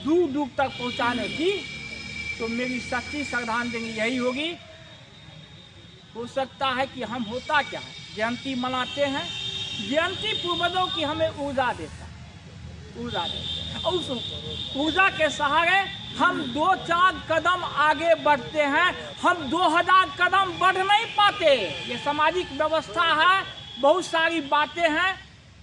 दूर दूर तक पहुँचाने की, तो मेरी सच्ची श्रद्धांजलि यही होगी। हो सकता है कि हम होता क्या है, जयंती मनाते हैं, जयंती पूर्वजों की हमें ऊर्जा देता है, और उस ऊर्जा के सहारे हम 2-4 कदम आगे बढ़ते हैं। हम 2000 कदम बढ़ नहीं पाते, ये सामाजिक व्यवस्था है, बहुत सारी बातें हैं,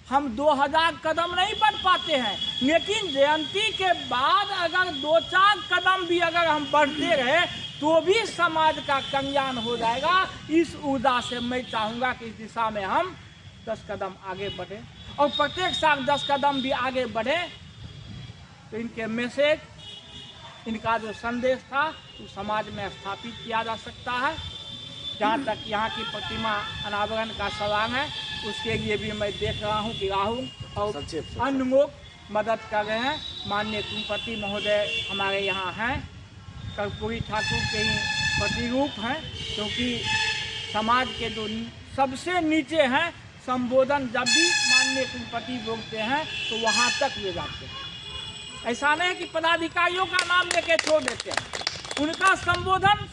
हम 2000 कदम नहीं बढ़ पाते हैं। लेकिन जयंती के बाद अगर 2-4 कदम भी अगर हम बढ़ते रहे तो भी समाज का कल्याण हो जाएगा। इस ऊर्जा से मैं चाहूँगा कि इस दिशा में हम 10 कदम आगे बढ़े, और प्रत्येक साल 10 कदम भी आगे बढ़े तो इनके मैसेज, इनका जो संदेश था वो समाज में स्थापित किया जा सकता है। जहाँ तक यहाँ की प्रतिमा अनावरण का सवाल है, उसके लिए भी मैं देख रहा हूँ कि राहुल और अन्य लोग मदद कर रहे हैं। माननीय कुलपति महोदय हमारे यहाँ हैं, कर्पूरी ठाकुर के ही प्रतिरूप हैं, क्योंकि समाज के जो सबसे नीचे हैं, संबोधन जब भी माननीय कुलपति बोलते हैं तो वहाँ तक ले जाते हैं। ऐसा नहीं है कि पदाधिकारियों का नाम लेके छोड़ देते हैं, उनका संबोधन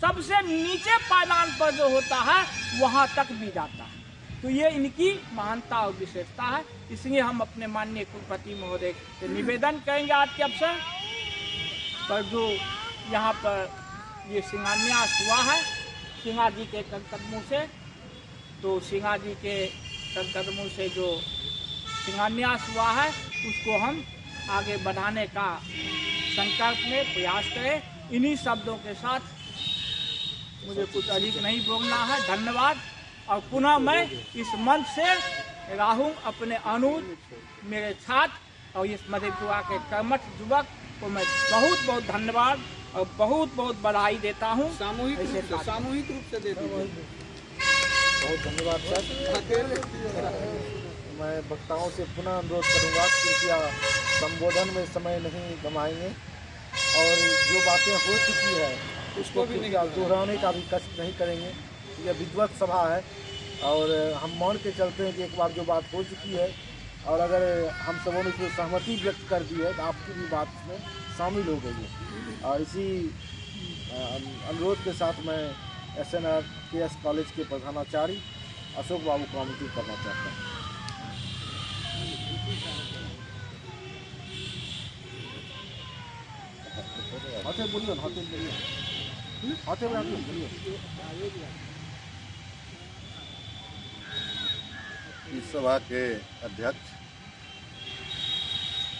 सबसे नीचे पायदान पर जो होता है वहाँ तक भी जाता है। तो ये इनकी महानता और विशेषता है। इसलिए हम अपने माननीय कुलपति महोदय से निवेदन करेंगे आज के अवसर पर जो यहाँ पर ये शिलान्यास हुआ है सिंघा जी के कदमों से, तो सिंघा जी के कदमों से जो शिलान्यास हुआ है उसको हम आगे बढ़ाने का संकल्प में प्रयास करें। इन्हीं शब्दों के साथ मुझे कुछ अधिक नहीं बोलना है। धन्यवाद। और पुनः मैं इस मंच से राहूँ अपने अनुज, मेरे छात्र और इस मधेपुरा के कर्मठ युवक को मैं बहुत बहुत धन्यवाद और बहुत बहुत बधाई देता हूँ। सामूहिक रूप से दे दीजिए। बहुत धन्यवाद सर। मैं वक्ताओं से पुनः अनुरोध करूंगा कि कृपया संबोधन में समय नहीं गंवाएंगे और जो बातें हो चुकी है उसको भी दोहराने का भी कष्ट नहीं करेंगे। यह विद्वत सभा है और हम मान के चलते हैं कि एक बार जो बात हो चुकी है और अगर हम सबों ने इसमें सहमति व्यक्त कर दी है तो आपकी भी बात इसमें शामिल हो गई है। और इसी अनुरोध के साथ मैं SNRKS कॉलेज के प्रधानाचार्य अशोक बाबू को आमंत्रित करना चाहता हूँ। इस सभा के अध्यक्ष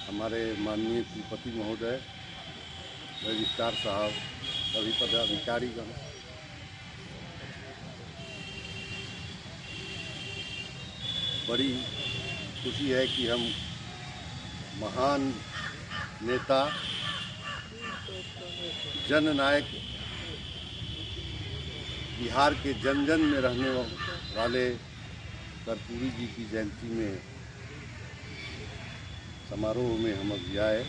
हमारे माननीय कुलपति महोदय, रजिस्ट्रार साहब, सभी पदाधिकारीगण, बड़ी खुशी है कि हम महान नेता, जननायक, बिहार के जन जन में रहने वाले कर्पूरी जी की जयंती में समारोह में हम अभी आए।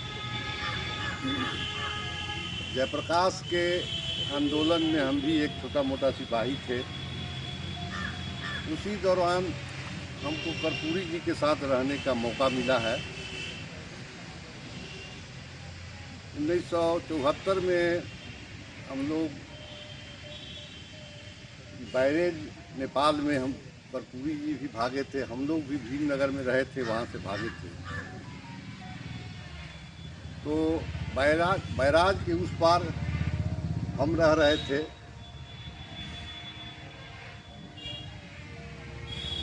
जयप्रकाश के आंदोलन में हम भी एक छोटा मोटा सिपाही थे। उसी दौरान हमको कर्पूरी जी के साथ रहने का मौका मिला है। 1974 में हम लोग बैरेज नेपाल में हम कर्पूरी जी भी भागे थे, हम लोग भी भीमनगर में रहे थे, वहाँ से भागे थे। तो बैराज के उस पार हम रह रहे थे।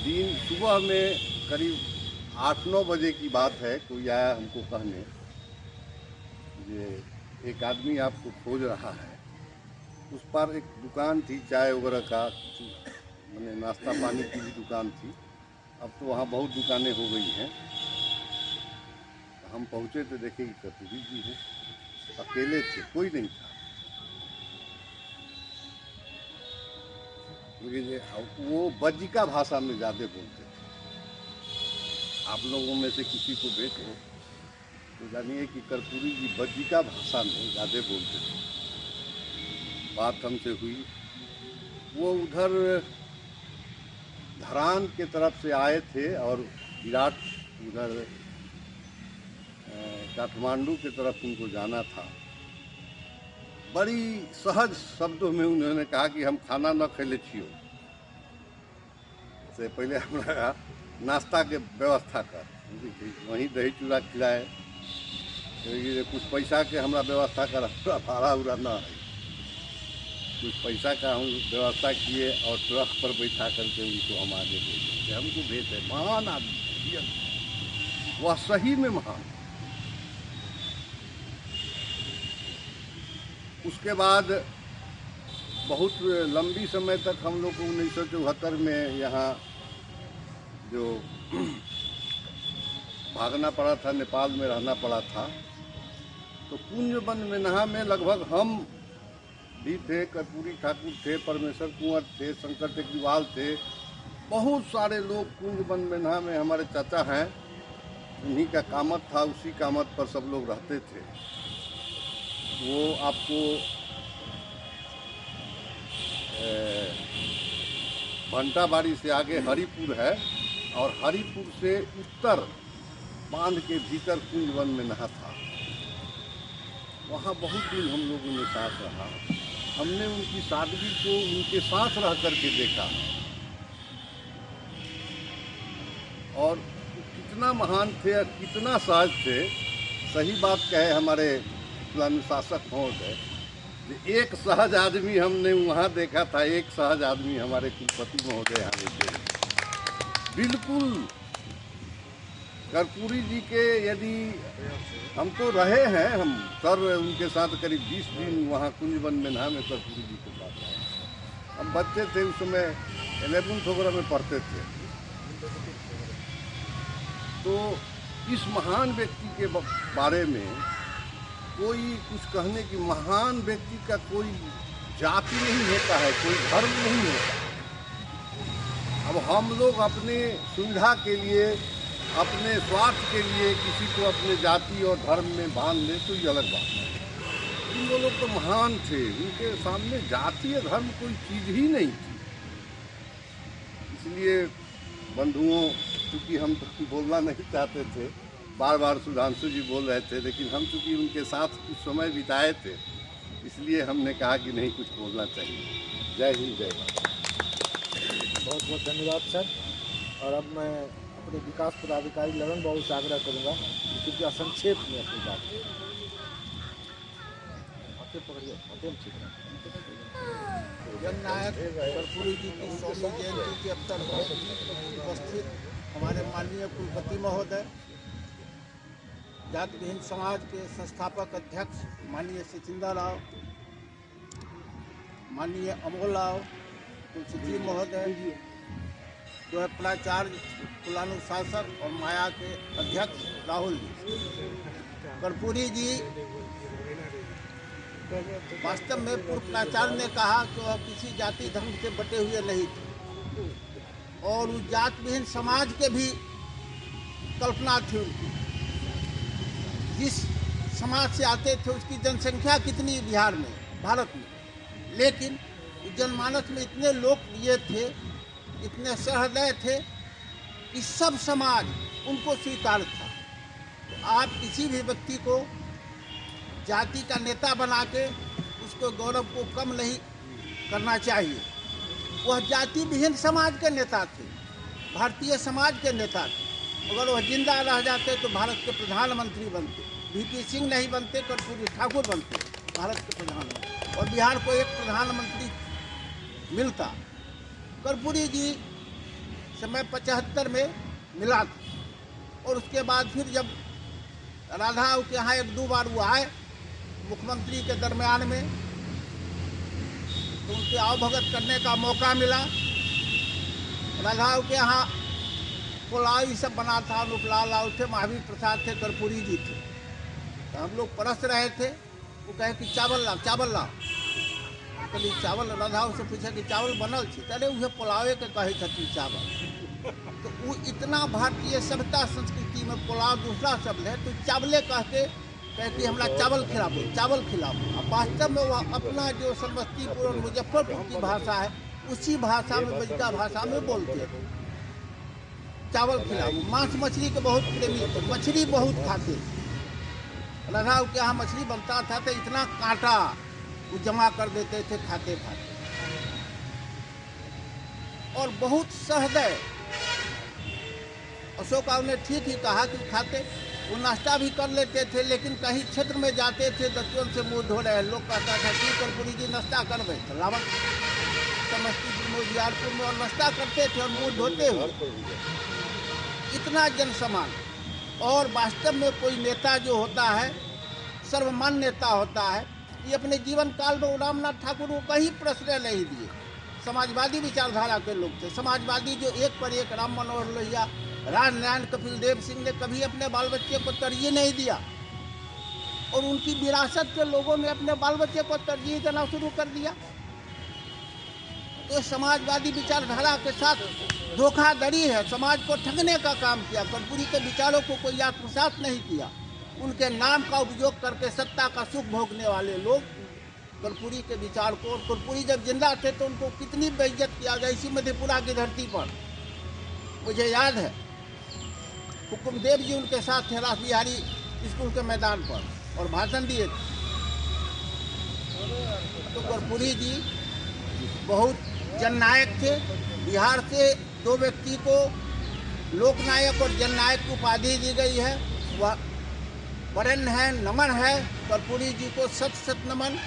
दिन सुबह में करीब 8-9 बजे की बात है, कोई आया हमको कहने ये एक आदमी आपको खोज रहा है। उस पर एक दुकान थी चाय वगैरह का, मैंने नाश्ता पानी की भी दुकान थी। अब तो वहाँ बहुत दुकानें हो गई हैं। हम पहुँचे तो देखे कि कर्पूरी जी हैं, अकेले थे, कोई नहीं था। लेकिन वो बज्जिका भाषा में ज़्यादा बोलते थे। आप लोगों में से किसी को देखो तो जानिए कि कर्पूरी जी बज्जिका भाषा में ज़्यादा बोलते थे। बात हमसे हुई, वो उधर धरान के तरफ से आए थे और विराट उधर काठमांडू की तरफ उनको जाना था। बड़ी सहज शब्दों में उन्होंने कहा कि हम खाना न खैले छियो, से पहले हमारा नाश्ता के व्यवस्था कर, वहीं दही चूड़ा खिलाए, कुछ पैसा के हमारा व्यवस्था कर, भाड़ा उड़ा न है, कुछ पैसा का हम व्यवस्था किए और ट्रक पर बैठा करके उनको हम आगे भेजे। हमको भेजे। महान आदमी, वह सही में महान। उसके बाद बहुत लंबी समय तक हम लोग को 1974 में यहाँ जो भागना पड़ा था, नेपाल में रहना पड़ा था। तो कुंजवन मेनहा में लगभग हम भी थे, कर्पूरी ठाकुर थे, परमेश्वर कुंवर थे, शंकर टेकरीवाल थे, बहुत सारे लोग कुंजवन मेनहा में हमारे चाचा हैं, उन्हीं का कामत था, उसी कामत पर सब लोग रहते थे। वो आपको भंटाबाड़ी से आगे हरिपुर है और हरिपुर से उत्तर बांध के भीतर कुंजवन में नहा था। वहाँ बहुत दिन हम लोगों ने साथ रहा। हमने उनकी सादगी को उनके साथ रह करके देखा और कितना महान थे और कितना सहज थे। सही बात कहे हमारे अनुशासक महोदय, एक सहज आदमी हमने वहाँ देखा था, एक सहज आदमी हमारे कुलपति महोदय यहाँ थे। बिल्कुल कर्पूरी जी के, यदि हम तो रहे हैं, हम सर उनके साथ करीब 20 दिन वहाँ कुंजवन में नहा में कर्पूरी जी के साथ रहे। हम बच्चे थे उस समय, 11th वगैरह में पढ़ते थे। तो इस महान व्यक्ति के बारे में कोई कुछ कहने की, महान व्यक्ति का कोई जाति नहीं होता है, कोई धर्म नहीं होता। अब हम लोग अपने सुविधा के लिए, अपने स्वार्थ के लिए किसी को अपने जाति और धर्म में बांध ले तो ये अलग बात है। इन लोग तो महान थे, उनके सामने जाति और धर्म कोई चीज़ ही नहीं थी। इसलिए बंधुओं, चूँकि हम तो बोलना नहीं चाहते थे, बार बार सुधांशु जी बोल रहे थे, लेकिन हम चूँकि उनके साथ कुछ समय बिताए थे, इसलिए हमने कहा कि नहीं, कुछ बोलना चाहिए। जय हिंद, जय भारत। बहुत बहुत धन्यवाद सर। और अब मैं अपने विकास पदाधिकारी ललन बाबू से आग्रह करूँगा कि कृपया संक्षेप में अपनी बात जननायक कर्पूरी जी की 100वीं जयंती के अवसर पर उपस्थित हमारे माननीय कुलपति महोदय, जाति विहीन समाज के संस्थापक अध्यक्ष माननीय सचिंदर राव, माननीय अमोल राव, तुलसी महोदय, जो है प्राचार्य, कुलानुशासक और माया के अध्यक्ष राहुल जी। कर्पूरी जी वास्तव में पूर्व प्राचार्य ने कहा कि वह किसी जाति धर्म से बटे हुए नहीं थे और उस जाति विहीन समाज के भी कल्पना थी उनकी। जिस समाज से आते थे उसकी जनसंख्या कितनी बिहार में, भारत में, लेकिन जनमानस में इतने लोकप्रिय थे, इतने सहृदय थे कि सब समाज उनको स्वीकार था। तो आप किसी भी व्यक्ति को जाति का नेता बना के उसको गौरव को कम नहीं करना चाहिए। वह जाति विहीन समाज के नेता थे, भारतीय समाज के नेता थे। अगर वह जिंदा रह जाते तो भारत के प्रधानमंत्री बनते, VP सिंह नहीं बनते, कर्पूरी ठाकुर बनते भारत के प्रधानमंत्री, और बिहार को एक प्रधानमंत्री मिलता। कर्पूरी जी समय 75 में मिला था और उसके बाद फिर जब राधा के यहाँ 1-2 बार वो आए मुख्यमंत्री के दरमियान में, तो उनके आवभगत करने का मौका मिला। राधा के यहाँ पुलाव ये सब बना था, अनुपलाल राव थे, महावीर प्रसाद थे, कर्पूरी जी थे। तो हम लोग परस रहे थे, वो कहे कि चावल लाओ, चावल लाओ। कभी चावल, राधा से पूछा कि चावल बनल थी, अरे उहे पुलावे के कहे थी चावल। तो वो इतना भारतीय सभ्यता संस्कृति में पुलाव दूसरा शब्द है, तो चावले कह के कहे कि हमरा चावल खिलाओ, चावल खिलाओ। अब वास्तव में वह अपना जो समस्तीपुर और मुजफ्फरपुर की भाषा है, उसी भाषा में, बजका भाषा में बोलते थे, चावल खिलाओ। मांस मछली के बहुत प्रेमी थे, मछली बहुत खाते। राधा के यहाँ मछली बनता था तो इतना कांटा वो जमा कर देते थे खाते खाते, और बहुत सहृदय। अशोक ने ठीक ही कहा कि खाते, वो नाश्ता भी कर लेते थे, लेकिन कहीं क्षेत्र में जाते थे दस्युन से मुंह धो रहे, लोग कहता था कि कर्पूरी जी नाश्ता करवे, तो रावण समस्तीपुर में, उजियारपुर में, और नाश्ता करते थे और मुंह धोते हुए। इतना जन समान। और वास्तव में कोई नेता जो होता है, सर्वमान्य नेता होता है, ये अपने जीवन काल में रामनाथ ठाकुर को कहीं प्रश्रय नहीं दिए। समाजवादी विचारधारा के लोग थे, समाजवादी जो एक पर एक, राम मनोहर लोहिया, राजनारायण, कपिल देव सिंह ने कभी अपने बाल बच्चे को तरजीह नहीं दिया, और उनकी विरासत के लोगों ने अपने बाल बच्चे को तरजीह देना शुरू कर दिया। तो समाजवादी विचारधारा के साथ धोखाधड़ी है, समाज को ठगने का काम किया। कर्पूरी के विचारों को कोई आत्मसात नहीं किया, उनके नाम का उपयोग करके सत्ता का सुख भोगने वाले लोग कर्पूरी के विचार को। और कर्पूरी जब जिंदा थे तो उनको कितनी बेइज्जत किया गया इसी मधेपुरा की धरती पर। मुझे याद है हुकुमदेव जी उनके साथ थे रास बिहारी स्कूल के मैदान पर और भाषण दिए थे। तो कर्पूरी जी बहुत जननायक थे। बिहार से 2 व्यक्ति को लोकनायक और जननायक की उपाधि दी गई है। वह वरेण्य है, नमन है कर्पूरी जी को, शत शत नमन।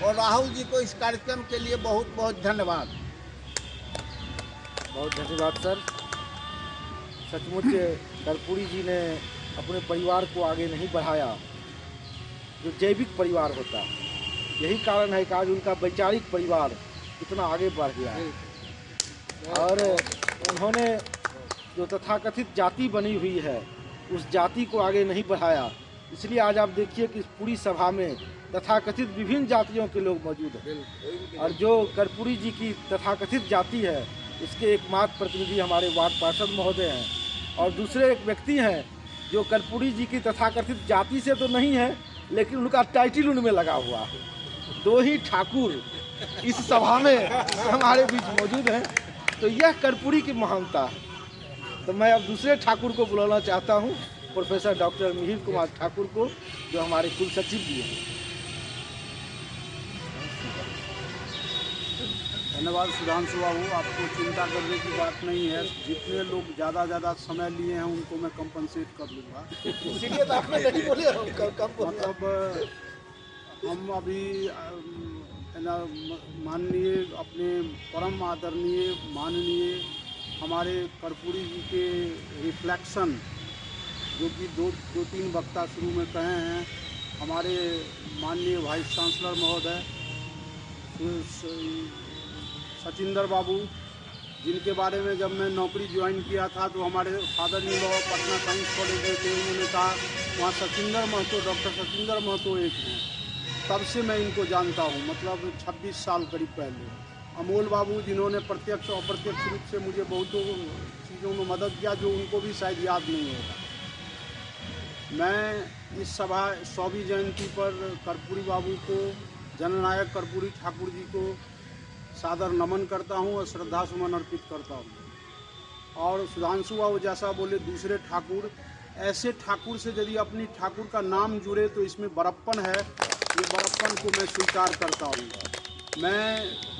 और राहुल जी को इस कार्यक्रम के लिए बहुत बहुत धन्यवाद। बहुत धन्यवाद सर। सचमुच कर्पूरी जी ने अपने परिवार को आगे नहीं बढ़ाया, जो जैविक परिवार होता है। यही कारण है कि आज उनका वैचारिक परिवार इतना आगे बढ़ गया है। और उन्होंने जो तथाकथित जाति बनी हुई है उस जाति को आगे नहीं बढ़ाया। इसलिए आज आप देखिए कि इस पूरी सभा में तथाकथित विभिन्न जातियों के लोग मौजूद हैं। और जो कर्पूरी जी की तथाकथित जाति है इसके एकमात्र प्रतिनिधि हमारे वार्ड पार्षद महोदय हैं। और दूसरे एक व्यक्ति हैं जो कर्पूरी जी की तथाकथित जाति से तो नहीं है, लेकिन उनका टाइटल उनमें लगा हुआ है। 2 ही ठाकुर इस सभा में हमारे बीच मौजूद हैं। तो यह कर्पूरी की महानता है। तो मैं अब दूसरे ठाकुर को बुलाना चाहता हूँ, प्रोफेसर डॉक्टर मिहिर कुमार ठाकुर को, जो हमारे कुल सचिव भी हैं। धन्यवाद सुधांशु बाबू, आपको चिंता करने की बात नहीं है। जितने लोग ज़्यादा समय लिए हैं उनको मैं कंपनसेट कर लूँगा। इसीलिए तो आपने नहीं बोले, मतलब हम अभी माननीय अपने परम आदरणीय माननीय हमारे कर्पूरी जी के रिफ्लेक्शन, जो कि दो तीन वक्ता शुरू में कहे हैं, हमारे माननीय वाइस चांसलर महोदय सचिंदर बाबू, जिनके बारे में जब मैं नौकरी ज्वाइन किया था तो हमारे father in law Patna science college में थे। उन्होंने कहा वहाँ सचिंदर महतो, डॉक्टर सचिंदर महतो एक हैं। तब से मैं इनको जानता हूँ, मतलब 26 साल करीब पहले। अमोल बाबू, जिन्होंने प्रत्यक्ष और अप्रत्यक्ष रूप से मुझे बहुतों चीज़ों में मदद किया जो उनको भी शायद याद नहीं होगा। मैं इस सभा 100वीं जयंती पर कर्पूरी बाबू को, जननायक कर्पूरी ठाकुर जी को सादर नमन करता हूं और श्रद्धा सुमन अर्पित करता हूं। और सुधांशु बाबू जैसा बोले दूसरे ठाकुर, ऐसे ठाकुर से यदि अपनी ठाकुर का नाम जुड़े तो इसमें बड़प्पन है। ये बड़प्पन को मैं स्वीकार करता हूँ। मैं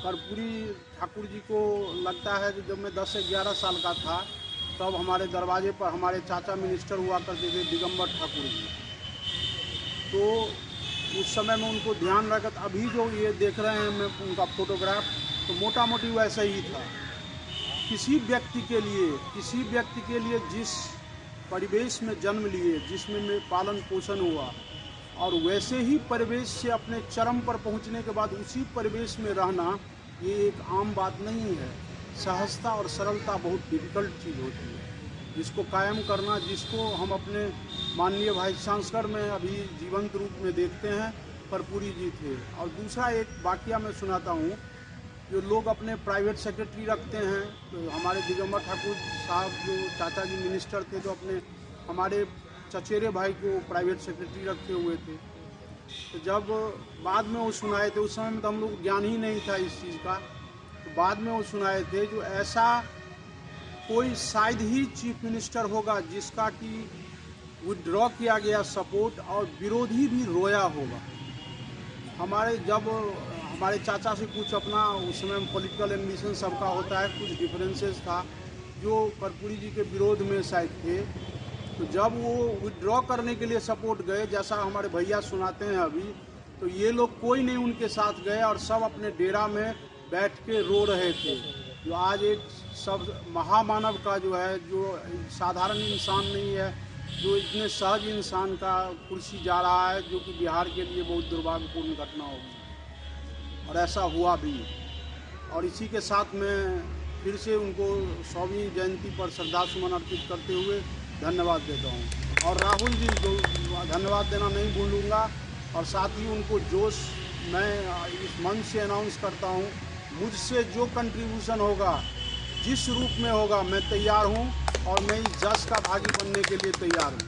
कर्पूरी ठाकुर जी को लगता है कि जब मैं 10 से 11 साल का था तब हमारे दरवाजे पर हमारे चाचा मिनिस्टर हुआ करते थे, दिगंबर ठाकुर जी। तो उस समय में उनको ध्यान रखत, अभी जो ये देख रहे हैं मैं उनका फोटोग्राफ, तो मोटा मोटी वैसा ही था। किसी व्यक्ति के लिए जिस परिवेश में जन्म लिए, जिसमें में पालन पोषण हुआ, और वैसे ही परिवेश से अपने चरम पर पहुंचने के बाद उसी परिवेश में रहना, ये एक आम बात नहीं है। सहजता और सरलता बहुत डिफ़िकल्ट चीज़ होती है, जिसको कायम करना, जिसको हम अपने माननीय वाइस चांसलर में अभी जीवंत रूप में देखते हैं, कर्पूरी जी थे। और दूसरा एक वाकया मैं सुनाता हूँ, जो लोग अपने प्राइवेट सेक्रेटरी रखते हैं, तो हमारे दिगंबर ठाकुर साहब जो चाचा जी मिनिस्टर थे, तो अपने हमारे चचेरे भाई को प्राइवेट सेक्रेटरी रखे हुए थे। तो जब बाद में वो सुनाए थे, उस समय में तो हम लोग ज्ञान ही नहीं था इस चीज़ का, तो बाद में वो सुनाए थे जो ऐसा कोई शायद ही चीफ मिनिस्टर होगा जिसका कि विड्रॉ किया गया सपोर्ट और विरोधी भी रोया होगा। हमारे चाचा से कुछ अपना उस समय पॉलिटिकल एम्बिशन सबका होता है, कुछ डिफरेंसेस था जो कर्पूरी जी के विरोध में शायद थे। तो जब वो विड्रॉ करने के लिए सपोर्ट गए, जैसा हमारे भैया सुनाते हैं अभी, तो ये लोग कोई नहीं उनके साथ गए और सब अपने डेरा में बैठ के रो रहे थे। जो आज एक सब महामानव का जो है, जो साधारण इंसान नहीं है, जो इतने सहज इंसान का कुर्सी जा रहा है, जो कि बिहार के लिए बहुत दुर्भाग्यपूर्ण घटना होगी, और ऐसा हुआ भी। और इसी के साथ मैं फिर से उनको 100वीं जयंती पर श्रद्धा सुमन अर्पित करते हुए धन्यवाद देता हूँ। और राहुल जी को धन्यवाद देना नहीं भूलूँगा। और साथ ही उनको जोश मैं इस मंच से अनाउंस करता हूँ, मुझसे जो कंट्रीब्यूशन होगा, जिस रूप में होगा, मैं तैयार हूँ और मैं इस जश का भागी बनने के लिए तैयार हूँ।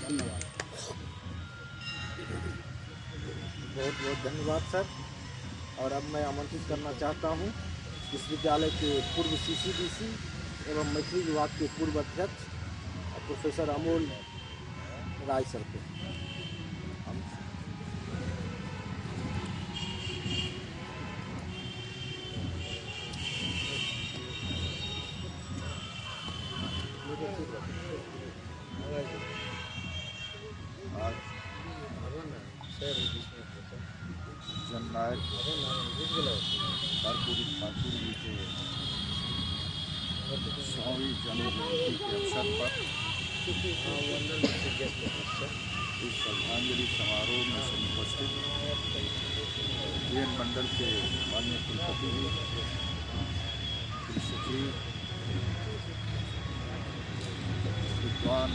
धन्यवाद। बहुत बहुत धन्यवाद सर। और अब मैं आमंत्रित करना चाहता हूँ विश्वविद्यालय के पूर्व CCDC एवं मैथिली विभाग के पूर्व अध्यक्ष प्रोफेसर अमोल राय सर को। जननायक कर्पूरी ठाकुर जी के 100वीं जन्म जयंती के अवसर पर इस श्रद्धांजलि समारोह में समुपस्थित बीएन मंडल के माननीय कुलपति जी, सचिव, विद्वान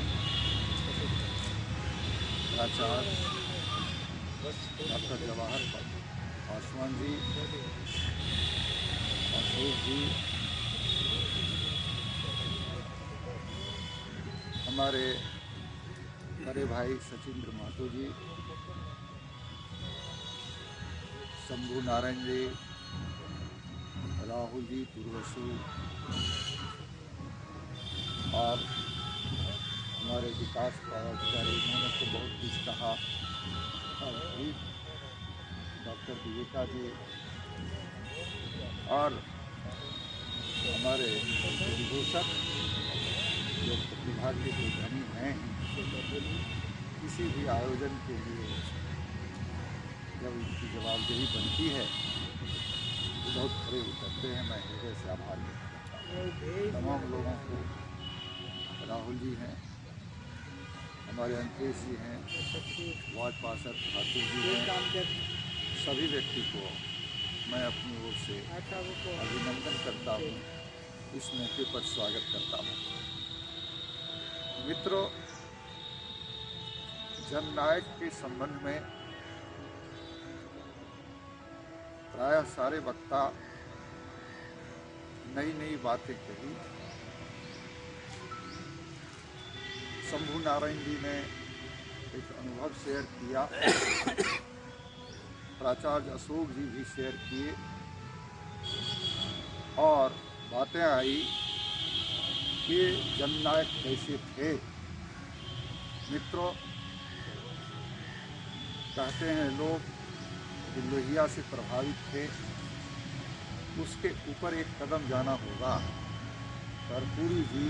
प्राचार्य डॉक्टर जवाहर पासवान जी, अशोक जी, हमारे बड़े भाई सचिंद्र महतो जी, शंभू नारायण जी, राहुल जी, तुर्वसु और हमारे विकास पदाधिकारी, इन्होंने तो बहुत कुछ कहा, और भी डॉक्टर विवेका जी और हमारे विभूषक जो प्रतिभा के जो धनी हैं, किसी भी आयोजन के लिए जब इनकी जवाबदेही बनती है तो बहुत खड़े उतरते हैं। मैं हृदय से आभार व्यक्त करता हूँ तमाम लोगों को। राहुल जी हैं, हमारे अंकेश जी हैं, वार्ड पार्षद ठाकुर जी हैं, सभी व्यक्ति को मैं अपनी ओर से अभिनंदन करता हूँ, इस मौके पर स्वागत करता हूँ। मित्रों, जननायक के संबंध में प्रायः सारे वक्ता नई नई बातें कही। शंभू नारायण जी ने एक अनुभव शेयर किया, प्राचार्य अशोक जी भी शेयर किए और बातें आई कि जननायक कैसे थे। मित्रों, कहते हैं लोग कि लोहिया से प्रभावित थे, उसके ऊपर एक कदम जाना होगा। कर्पूरी जी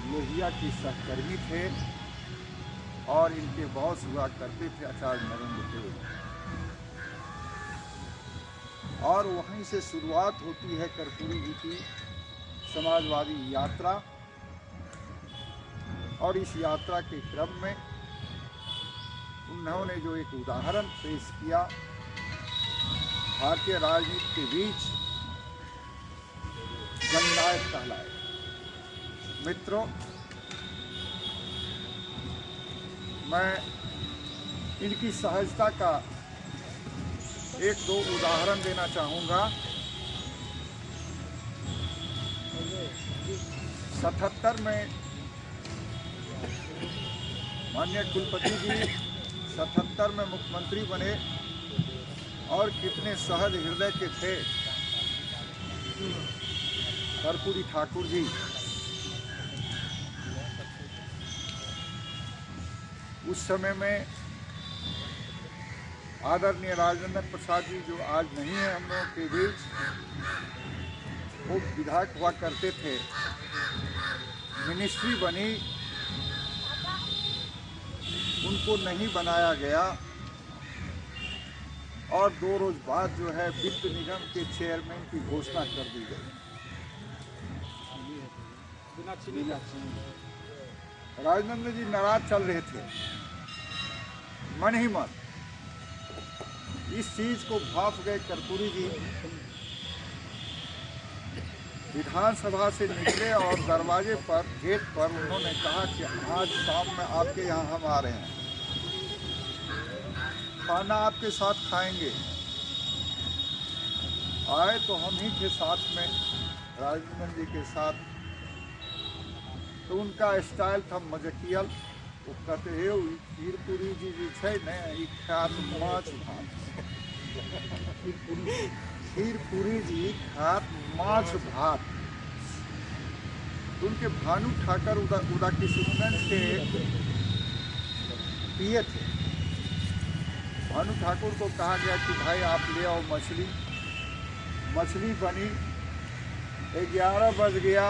लोहिया के सहकर्मी थे और इनके बॉस हुआ करते थे आचार्य नरेंद्र देव, और वहीं से शुरुआत होती है कर्पूरी जी की समाजवादी यात्रा। और इस यात्रा के क्रम में उन्होंने जो एक उदाहरण पेश किया, भारतीय राजनीति के बीच जननायक कहलाए। मित्रों, मैं इनकी सहजता का एक दो उदाहरण देना चाहूँगा। 77 में माननीय कुलपति जी 77 में मुख्यमंत्री बने और कितने सहज हृदय के थे कर्पूरी ठाकुर जी। उस समय में आदरणीय राजेंद्र प्रसाद जी, जो आज नहीं है हम लोगों के बीच, वो विधायक हुआ करते थे। मिनिस्ट्री बनी, उनको नहीं बनाया गया और 2 रोज बाद जो है वित्त निगम के चेयरमैन की घोषणा कर दी गई। राजेंद्र जी नाराज चल रहे थे मन ही मन। इस चीज को भाप गए कर्पूरी जी, विधानसभा से निकले और दरवाजे पर, गेट पर उन्होंने कहा कि आज शाम में आपके यहाँ हम आ रहे हैं, खाना आपके साथ खाएंगे। आए तो हम ही थे साथ में राजेंद्र जी के साथ। तो उनका स्टाइल था मजकियल। वो कहते हे खीरपुरी जी छै ने ई खात माछ भात। खीरपुरी जी खात माछ भात। उनके भानु ठाकर उदा किशनगंज के पिए थे। भानु ठाकुर को कहा गया कि भाई आप ले आओ मछली। मछली बनी, 11 बज गया,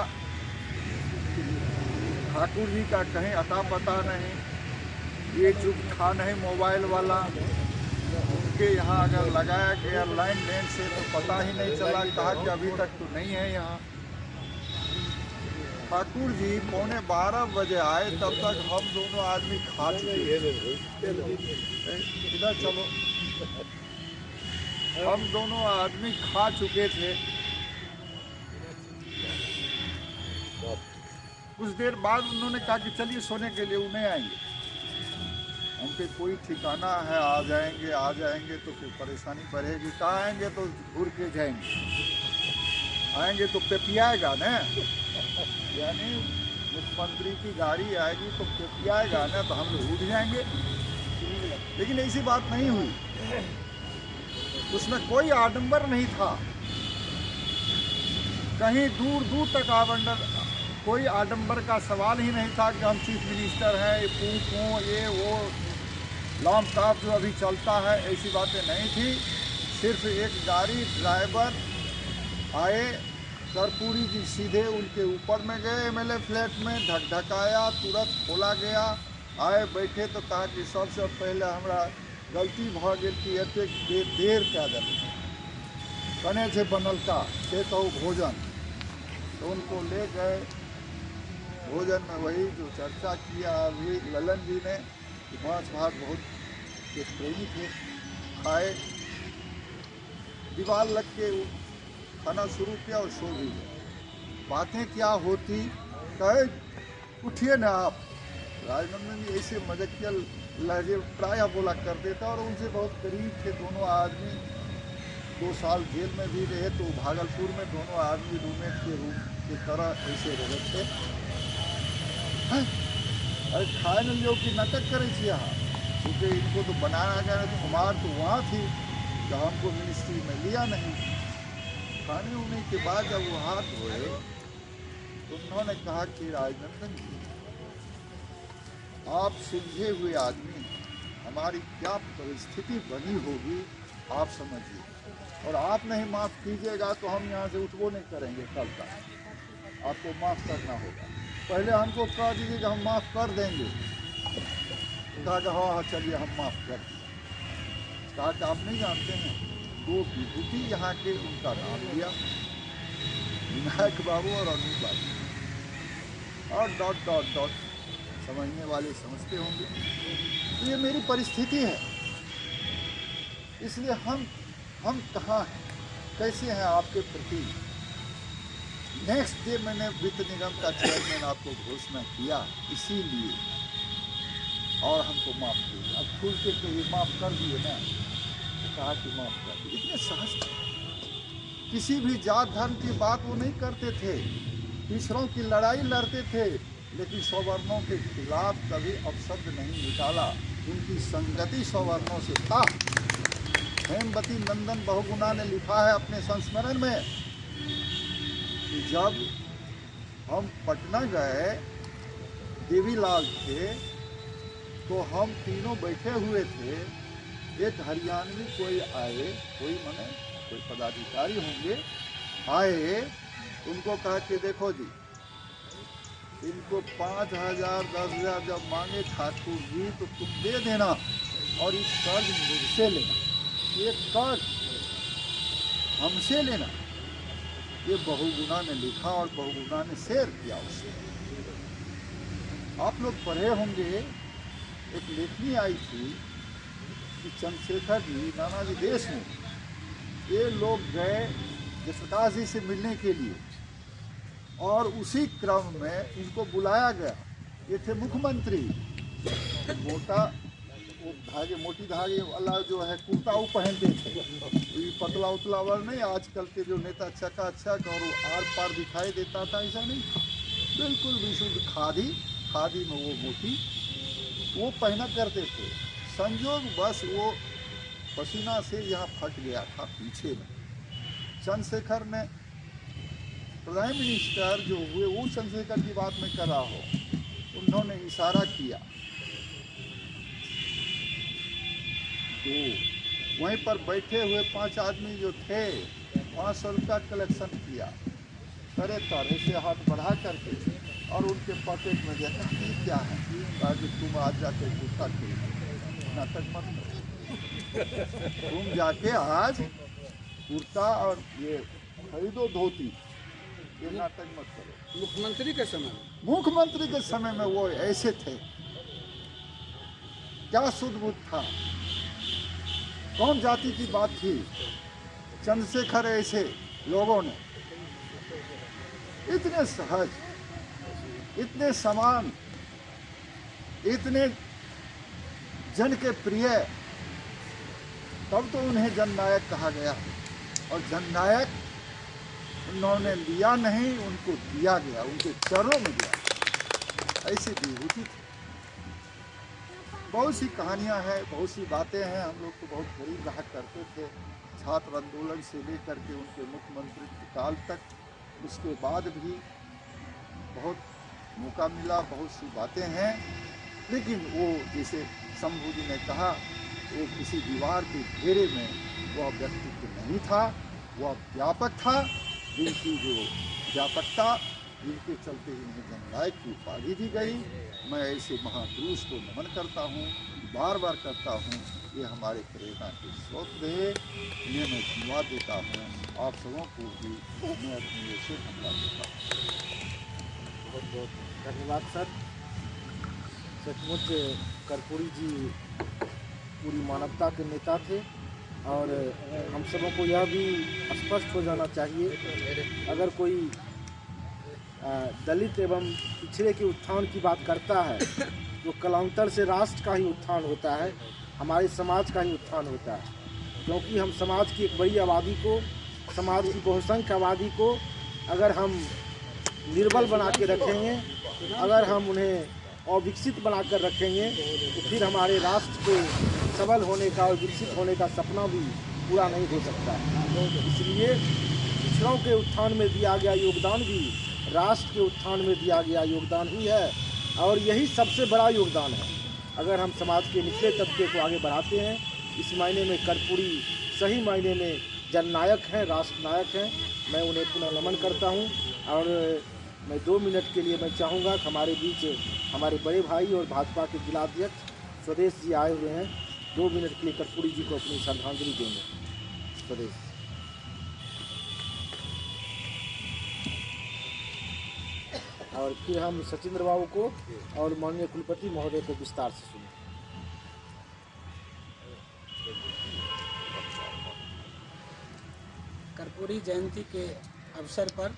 ठाकुर जी का कहीं अता पता नहीं। ये जुग था नहीं मोबाइल वाला, उनके यहाँ अगर लगाया गया लाइन लेन से तो पता ही नहीं चला, कहा कि अभी तक तो नहीं है यहाँ। ठाकुर जी 11:15 बजे आए, तब तक हम दोनों आदमी खा चुके थे। इधर चलो, हम दोनों आदमी खा चुके थे। कुछ देर बाद उन्होंने कहा कि चलिए सोने के लिए उन्हें आएंगे। उनके कोई ठिकाना है, आ जाएंगे तो फिर परेशानी बढ़ेगी। कहाँ आएंगे तो घूर के जाएंगे, आएंगे तो पेपियाएगा ना, यानी मुख्यमंत्री की गाड़ी आएगी तो पेपियाएगा ना, तो हम लोग उठ जाएंगे। लेकिन ऐसी बात नहीं हुई, उसमें कोई आडंबर नहीं था, कहीं दूर दूर तक कोई आडंबर का सवाल ही नहीं था कि हम चीफ मिनिस्टर हैं, ये वो लॉम टॉप जो अभी चलता है, ऐसी बातें नहीं थी। सिर्फ एक गाड़ी ड्राइवर आए, कर्पूरी जी सीधे उनके ऊपर में गए, एमएलए फ्लैट में ढकढकाया, तुरंत खोला गया। आए बैठे तो कहा कि सबसे पहले हमारा गलती भ गई कि एतेक देर क्या दल कने से बनल का से तो भोजन, तो उनको ले गए। भोजन में वही जो चर्चा किया अभी ललन जी ने कि मांस भात बहुत के प्रेमी थे, खाए, दीवार लग के खाना शुरू किया और सो भी गए। बातें क्या होती, कहे उठिए ना आप। राजनंदन जी ऐसे मजाकिया लहजे प्रायः बोला करते थे और उनसे बहुत करीब थे दोनों आदमी। 2 साल जेल में भी रहे तो भागलपुर में दोनों आदमी रूममेट के तरह ऐसे रहे थे। अरे खाए न लियो कि नाटक करे यहाँ, क्योंकि इनको तो बनाया गया नहीं। कुमार तो वहाँ थी जब हमको मिनिस्ट्री में लिया नहीं। खाने उन्हीं के बाद जब वो हाथ धोए तो उन्होंने कहा कि राजनंदन जी आप सुलझे हुए आदमी, हमारी क्या परिस्थिति बनी होगी आप समझिए, और आप नहीं माफ़ कीजिएगा तो हम यहाँ से उठबो नहीं करेंगे कल तक। आपको माफ़ करना होगा, पहले हमको कह दीजिए कि हम माफ़ कर देंगे। कहा कि हाँ चलिए हम माफ़ कर दें। कहा कि आप नहीं जानते हैं, 2 विभूति यहाँ के उनका नाम लिया, विनायक बाबू और अनूप बाबू, और डॉट डॉट डॉट समझने वाले समझते होंगे। तो ये मेरी परिस्थिति है, इसलिए हम कहाँ हैं, कैसे हैं आपके प्रति। नेक्स्ट डे मैंने वित्त निगम का चेयरमैन आपको घोषणा किया इसीलिए, और हमको माफ़ कीजिए। अब खुल के तो ये माफ़ कर दिए ना, तो कहा कि माफ़ कर दिए। इतने सहज, किसी भी जात धर्म की बात वो नहीं करते थे, पिछड़ों की लड़ाई लड़ते थे, लेकिन सवर्णों के खिलाफ कभी अपशब्द नहीं निकाला। उनकी संगति सवर्णों से था। हेमवती नंदन बहुगुणा ने लिखा है अपने संस्मरण में कि जब हम पटना गए, देवीलाल थे, तो हम तीनों बैठे हुए थे। एक हरियाणवी कोई आए, कोई पदाधिकारी होंगे, आए, उनको कहा कि देखो जी, इनको 5,000 10,000 जब मांगे ठाकुर जी तो तुम दे देना, और इस कर्ज मुझसे लेना, ये कर्ज हमसे लेना। ये बहुगुणा ने लिखा और बहुगुणा ने शेयर किया उससे। आप लोग पढ़े होंगे, एक लेखनी आई थी कि चंद्रशेखर जी, नानाजी देशमुख, ये लोग गए जयप्रकाश जी से मिलने के लिए, और उसी क्रम में इनको बुलाया गया। ये थे मुख्यमंत्री, मोटी धागे वाला जो है कुर्ता वो पहनते थे, ये पतला उतला वाला नहीं। आजकल के जो नेता चकाचक और आर पार दिखाई देता था, ऐसा नहीं था, बिल्कुल विशुद्ध खादी में वो मोटी वो पहना करते थे। संयोग बस वो पसीना से यहाँ फट गया था पीछे में। चंद्रशेखर ने, प्राइम मिनिस्टर जो हुए, वो चंद्रशेखर की बात में कर रहा हो, उन्होंने इशारा किया तो वहीं पर बैठे हुए 5 आदमी जो थे 500 रुपया कलेक्शन किया, करे तरह से हाथ बढ़ा करके और उनके पॉकेट में देखा कि क्या है, कहा कि तुम आज जाके कुर्ता खरीदो, नाटक मत करो, तुम जाके आज कुर्ता और ये खरीदो धोती, ये नाटक मत करो। मुख्यमंत्री के समय मुख्यमंत्री के समय में वो ऐसे थे, क्या शुद्ध बुद्ध था, कौन जाति की बात थी, चंद्रशेखर ऐसे लोगों ने इतने सहज, इतने समान, इतने जन के प्रिय, तब तो उन्हें जननायक कहा गया। और जननायक उन्होंने लिया नहीं, उनको दिया गया, उनके चरणों में दिया, ऐसी विभूति थी। बहुत सी कहानियां हैं, बहुत सी बातें हैं। हम लोग तो बहुत गरीब रहा करते थे, छात्र आंदोलन से लेकर के उनके मुख्यमंत्री काल तक। उसके बाद भी बहुत मौका मिला, बहुत सी बातें हैं, लेकिन वो जैसे शंभू जी ने कहा, वो किसी दीवार के घेरे में वह व्यक्तित्व नहीं था, वह व्यापक था, जिनकी जो व्यापकता, जिनके चलते इन्हें जननायक की उपाधि दी गई। मैं ऐसे महापुरुष को नमन करता हूँ, बार बार करता हूँ, ये हमारे प्रेरणा के स्रोत रहे, इन्हें मैं धन्यवाद देता हूँ। आप सबों को भी मैं अपनी ओर से धन्यवाद देता हूँ। बहुत बहुत धन्यवाद सर। सचमुच कर्पूरी जी पूरी मानवता के नेता थे, और हम सबों को यह भी स्पष्ट हो जाना चाहिए, अगर कोई दलित एवं पिछड़े के उत्थान की बात करता है तो कालांतर से राष्ट्र का ही उत्थान होता है, हमारे समाज का ही उत्थान होता है। क्योंकि हम समाज की एक बड़ी आबादी को, समाज की बहुसंख्य आबादी को अगर हम निर्बल बना के रखेंगे, अगर हम उन्हें अविकसित बनाकर रखेंगे, तो फिर हमारे राष्ट्र के सबल होने का और विकसित होने का सपना भी पूरा नहीं हो सकता है। इसलिए पिछड़ों के उत्थान में दिया गया योगदान भी राष्ट्र के उत्थान में दिया गया योगदान ही है, और यही सबसे बड़ा योगदान है। अगर हम समाज के निचले तबके को आगे बढ़ाते हैं, इस मायने में कर्पूरी सही मायने में जननायक हैं, राष्ट्रनायक हैं। मैं उन्हें पुनः नमन करता हूं, और मैं 2 मिनट के लिए मैं चाहूँगा कि हमारे बीच हमारे बड़े भाई और भाजपा के जिलाध्यक्ष स्वदेश जी आए हुए हैं, 2 मिनट के लिए कर्पूरी जी को अपनी श्रद्धांजलि देंगे। स्वदेश। और फिर हम सचिंद्र बाबू को और माननीय कुलपति महोदय को विस्तार से सुनें। कर्पूरी जयंती के अवसर पर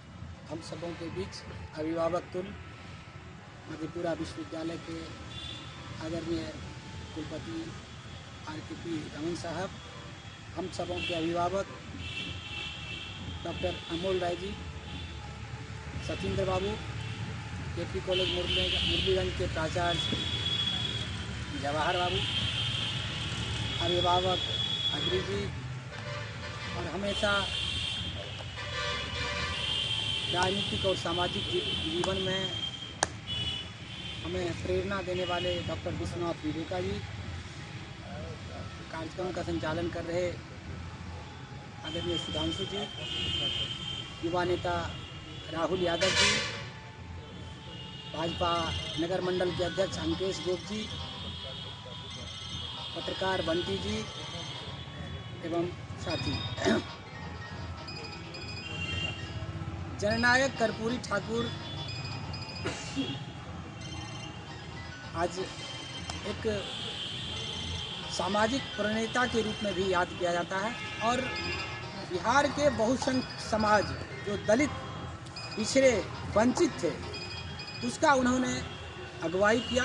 हम सबों के बीच अभिभावक तुल्य मधेपुरा विश्वविद्यालय के आदरणीय कुलपति RKP रमन साहब, हम सबों के अभिभावक डॉक्टर अमोल राय जी, सचिंद्र बाबू, KP कॉलेज मुरलीगंज के प्राचार्य जवाहर बाबू, अभिभावक अग्री जी, और हमेशा राजनीतिक और सामाजिक जीवन में हमें प्रेरणा देने वाले डॉक्टर विश्वनाथ विवेका जी, कार्यक्रम का संचालन कर रहे आदरणीय सुधांशु जी, युवा नेता राहुल यादव जी, भाजपा नगर मंडल के अध्यक्ष अंकेश गोप जी, पत्रकार बंटी जी एवं साथी। जननायक कर्पूरी ठाकुर आज एक सामाजिक प्रणेता के रूप में भी याद किया जाता है, और बिहार के बहुसंख्यक समाज जो दलित, पिछड़े, वंचित थे, उसका उन्होंने अगुवाई किया,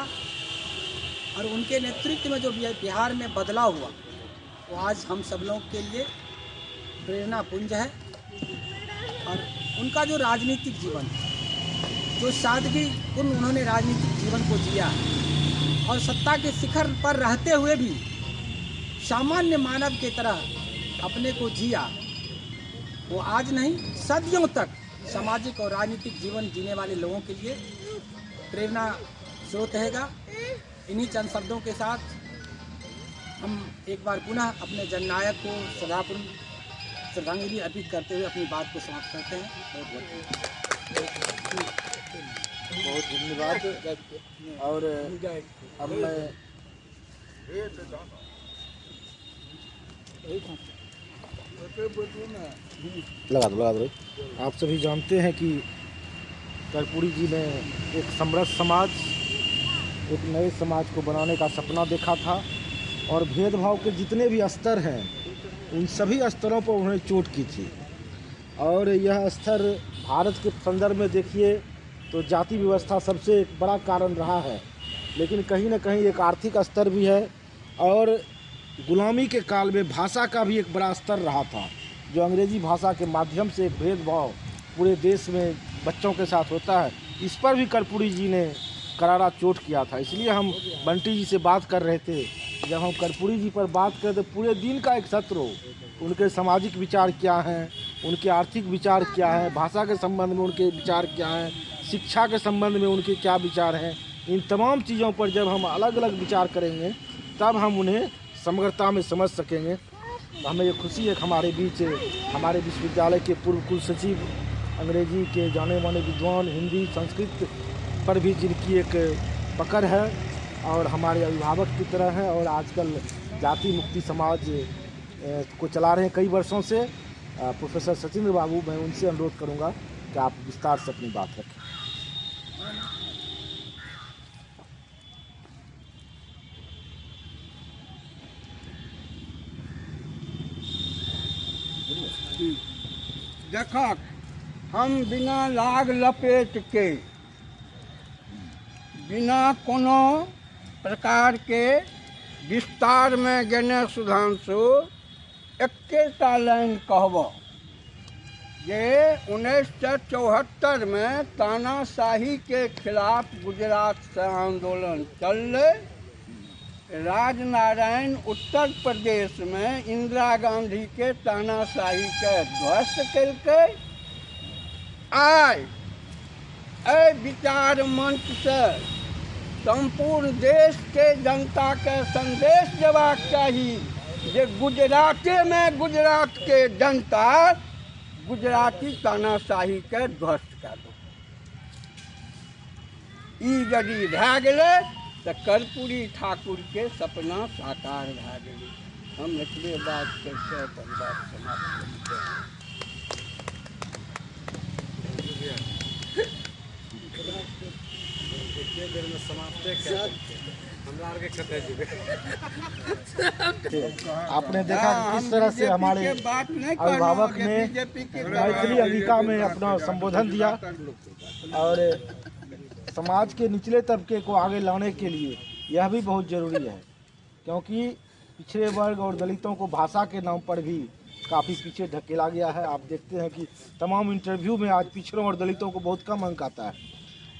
और उनके नेतृत्व में जो बिहार में बदलाव हुआ वो आज हम सब लोग के लिए प्रेरणा पुंज है। और उनका जो राजनीतिक जीवन, जो सादगीपूर्ण उन्होंने राजनीतिक जीवन को जिया, और सत्ता के शिखर पर रहते हुए भी सामान्य मानव के तरह अपने को जिया, वो आज नहीं सदियों तक सामाजिक और राजनीतिक जीवन जीने वाले लोगों के लिए प्रेरणा स्रोत रहेगा। इन्हीं चंद शब्दों के साथ हम एक बार पुनः अपने जननायक को श्रद्धांजलि अर्पित करते हुए अपनी बात को समाप्त करते हैं। बहुत बहुत बहुत धन्यवाद। और अब मैं लगा दो। आप सभी जानते हैं कि कर्पूरी जी ने एक समृद्ध समाज, एक नए समाज को बनाने का सपना देखा था और भेदभाव के जितने भी स्तर हैं उन सभी स्तरों पर उन्होंने चोट की थी। और यह स्तर भारत के संदर्भ में देखिए तो जाति व्यवस्था सबसे एक बड़ा कारण रहा है, लेकिन कहीं ना कहीं एक आर्थिक स्तर भी है और गुलामी के काल में भाषा का भी एक बड़ा स्तर रहा था, जो अंग्रेज़ी भाषा के माध्यम से एक भेदभाव पूरे देश में बच्चों के साथ होता है। इस पर भी कर्पूरी जी ने करारा चोट किया था। इसलिए हम बंटी जी से बात कर रहे थे, जब हम कर्पूरी जी पर बात करें तो पूरे दिन का एक सत्र हो, उनके सामाजिक विचार क्या हैं, उनके आर्थिक विचार क्या हैं, भाषा के संबंध में उनके विचार क्या हैं, शिक्षा के संबंध में उनके क्या विचार हैं, इन तमाम चीज़ों पर जब हम अलग अलग विचार करेंगे तब हम उन्हें समग्रता में समझ सकेंगे। हमें ये खुशी है कि हमारे बीच हमारे विश्वविद्यालय के पूर्व कुल सचिव, अंग्रेजी के जाने माने विद्वान, हिंदी संस्कृत पर भी जिनकी एक पकड़ है और हमारे अभिभावक की तरह है और आजकल जाति मुक्ति समाज को चला रहे हैं कई वर्षों से, प्रोफेसर सचिंद्र बाबू, मैं उनसे अनुरोध करूंगा कि आप विस्तार से अपनी बात रखें। देखा हम बिना लाग लपेट के, बिना कोनो प्रकार के विस्तार में गेने सुधांशु एकेटा लाइन कहब जे 1974 में तानाशाही के खिलाफ गुजरात से आंदोलन चलले, राजनारायण उत्तर प्रदेश में इंदिरा गांधी के तानाशाही के ध्वस्त करके आय विचार मंच से संपूर्ण देश के जनता के संदेश देबाक चाहिए जे गुजराते में गुजरात के जनता गुजराती तानाशाही के ध्वस्त कर दो। ई यदि भए गेलै तो कर्पूरी ठाकुर के सपना साकार भए गेलै। हम एतबे बात करके अपन बात समाप्त करते आपने देखा कि किस तरह से हमारे अभिभावक ने मैथिली अंगिका में अपना संबोधन दिया और समाज के निचले तबके को आगे लाने के लिए यह भी बहुत ज़रूरी है, क्योंकि पिछड़े वर्ग और दलितों को भाषा के नाम पर भी काफ़ी पीछे ढकेला गया है। आप देखते हैं कि तमाम इंटरव्यू में आज पिछड़ों और दलितों को बहुत कम अंक आता है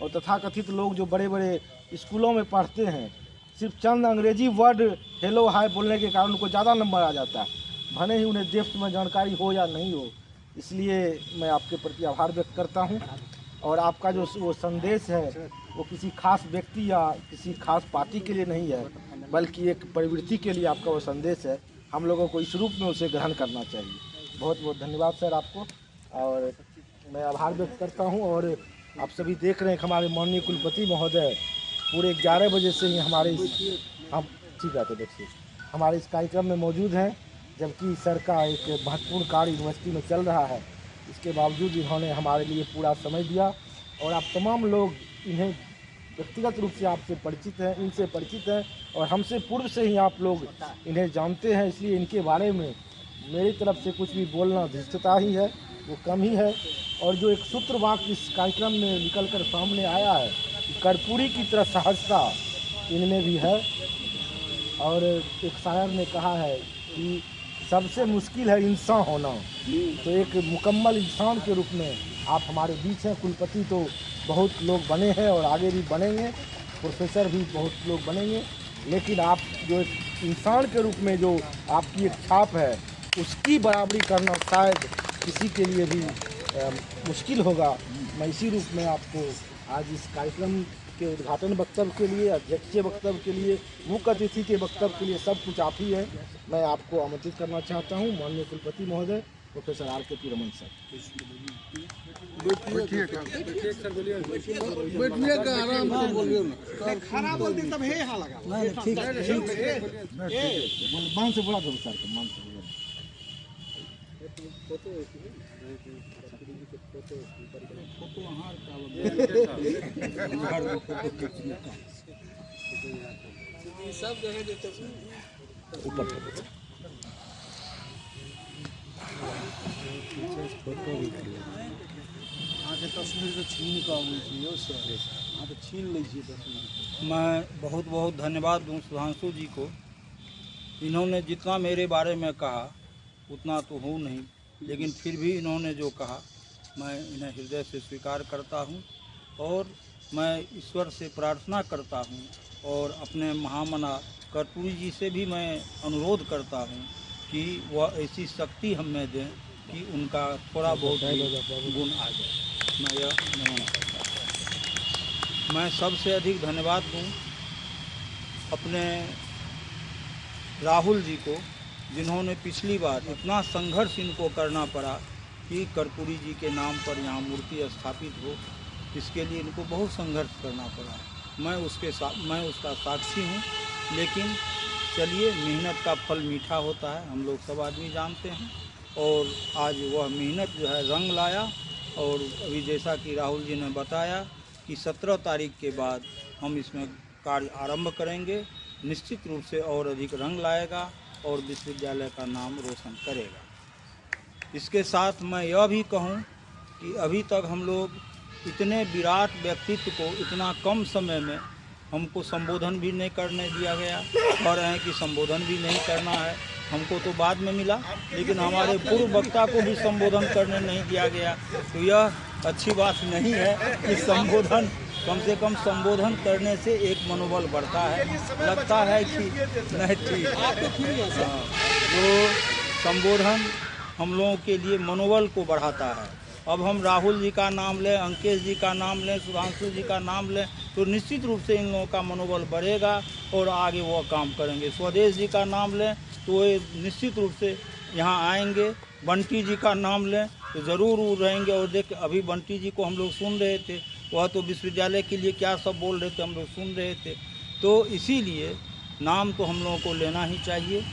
और तथाकथित लोग जो बड़े बड़े स्कूलों में पढ़ते हैं सिर्फ चंद अंग्रेजी वर्ड हेलो हाय बोलने के कारण उनको ज़्यादा नंबर आ जाता है, भले ही उन्हें डेप्थ में जानकारी हो या नहीं हो। इसलिए मैं आपके प्रति आभार व्यक्त करता हूं और आपका जो वो संदेश है वो किसी खास व्यक्ति या किसी खास पार्टी के लिए नहीं है, बल्कि एक प्रवृत्ति के लिए आपका वो संदेश है। हम लोगों को इस रूप में उसे ग्रहण करना चाहिए। बहुत बहुत धन्यवाद सर आपको और मैं आभार व्यक्त करता हूँ। और आप सभी देख रहे हैं कि हमारे माननीय कुलपति महोदय पूरे 11 बजे से ही हमारे हम ठीक है तो देखिए हमारे इस कार्यक्रम में मौजूद हैं, जबकि सर का एक महत्वपूर्ण कार्य यूनिवर्सिटी में चल रहा है। इसके बावजूद इन्होंने हमारे लिए पूरा समय दिया और आप तमाम लोग इन्हें व्यक्तिगत रूप से आपसे परिचित हैं, इनसे परिचित हैं और हमसे पूर्व से ही आप लोग इन्हें जानते हैं। इसलिए इनके बारे में मेरी तरफ से कुछ भी बोलना धृष्टता ही है, वो कम ही है। और जो एक सूत्र वाक्य इस कार्यक्रम में निकल कर सामने आया है, कर्पूरी की तरह सहजता इनमें भी है। और एक शायर ने कहा है कि सबसे मुश्किल है इंसान होना, तो एक मुकम्मल इंसान के रूप में आप हमारे बीच हैं। कुलपति तो बहुत लोग बने हैं और आगे भी बनेंगे, प्रोफेसर भी बहुत लोग बनेंगे, लेकिन आप जो एक इंसान के रूप में जो आपकी एक छाप है उसकी बराबरी करना शायद किसी के लिए भी मुश्किल होगा। मैं इसी रूप में आपको आज इस कार्यक्रम के उद्घाटन वक्तव्य के लिए, अध्यक्षीय वक्तव्य के लिए, मुख्य अतिथि के वक्तव्य के लिए सब कुछ आप ही है। मैं आपको आमंत्रित करना चाहता हूँ माननीय कुलपति महोदय प्रोफेसर RKP रमन सर। बैठिएगा आराम से बोलिए ना। खाना बोलती तब हे यहाँ लगा ठीक है मान से बोला दो सर मान से बोला सब जगह देते ऊपर आके तस्वीर तो छीन का हाँ तो छीन लीजिए तस्वीर। मैं बहुत बहुत धन्यवाद दूं सुधांशु जी को। इन्होंने जितना मेरे बारे में कहा उतना तो हूँ नहीं, लेकिन फिर भी इन्होंने जो कहा मैं इन्हें हृदय से स्वीकार करता हूँ और मैं ईश्वर से प्रार्थना करता हूँ और अपने महामना कर्पूरी जी से भी मैं अनुरोध करता हूँ कि वह ऐसी शक्ति हमें दें कि उनका थोड़ा बहुत गुण आ जाए। मैं यह नमन करता हूँ। मैं सबसे अधिक धन्यवाद दूं अपने राहुल जी को, जिन्होंने पिछली बार इतना संघर्ष इनको करना पड़ा कि कर्पूरी जी के नाम पर यहाँ मूर्ति स्थापित हो। इसके लिए इनको बहुत संघर्ष करना पड़ा। मैं उसका साक्षी हूँ। लेकिन चलिए, मेहनत का फल मीठा होता है, हम लोग सब आदमी जानते हैं। और आज वह मेहनत जो है रंग लाया। और अभी जैसा कि राहुल जी ने बताया कि 17 तारीख के बाद हम इसमें कार्य आरंभ करेंगे। निश्चित रूप से और अधिक रंग लाएगा और विश्वविद्यालय का नाम रोशन करेगा। इसके साथ मैं यह भी कहूं कि अभी तक हम लोग इतने विराट व्यक्तित्व को इतना कम समय में हमको संबोधन भी नहीं करने दिया गया और हैं कि संबोधन भी नहीं करना है। हमको तो बाद में मिला, लेकिन हमारे पूर्व वक्ता को भी संबोधन करने नहीं दिया गया। तो यह अच्छी बात नहीं है कि संबोधन, कम से कम संबोधन करने से एक मनोबल बढ़ता है, लगता है कि नहीं ठीक। तो संबोधन हम लोगों के लिए मनोबल को बढ़ाता है। अब हम राहुल जी का नाम लें, अंकेश जी का नाम लें, सुधांशु जी का नाम लें, तो निश्चित रूप से इन लोगों का मनोबल बढ़ेगा और आगे वो काम करेंगे। स्वदेश जी का नाम लें तो वे निश्चित रूप से यहाँ आएंगे। बंटी जी का नाम लें तो ज़रूर रहेंगे। और देख, अभी बंटी जी को हम लोग सुन रहे थे, वह तो विश्वविद्यालय के लिए क्या सब बोल रहे थे, हम लोग सुन रहे थे। तो इसीलिए नाम तो हम लोगों को लेना ही चाहिए।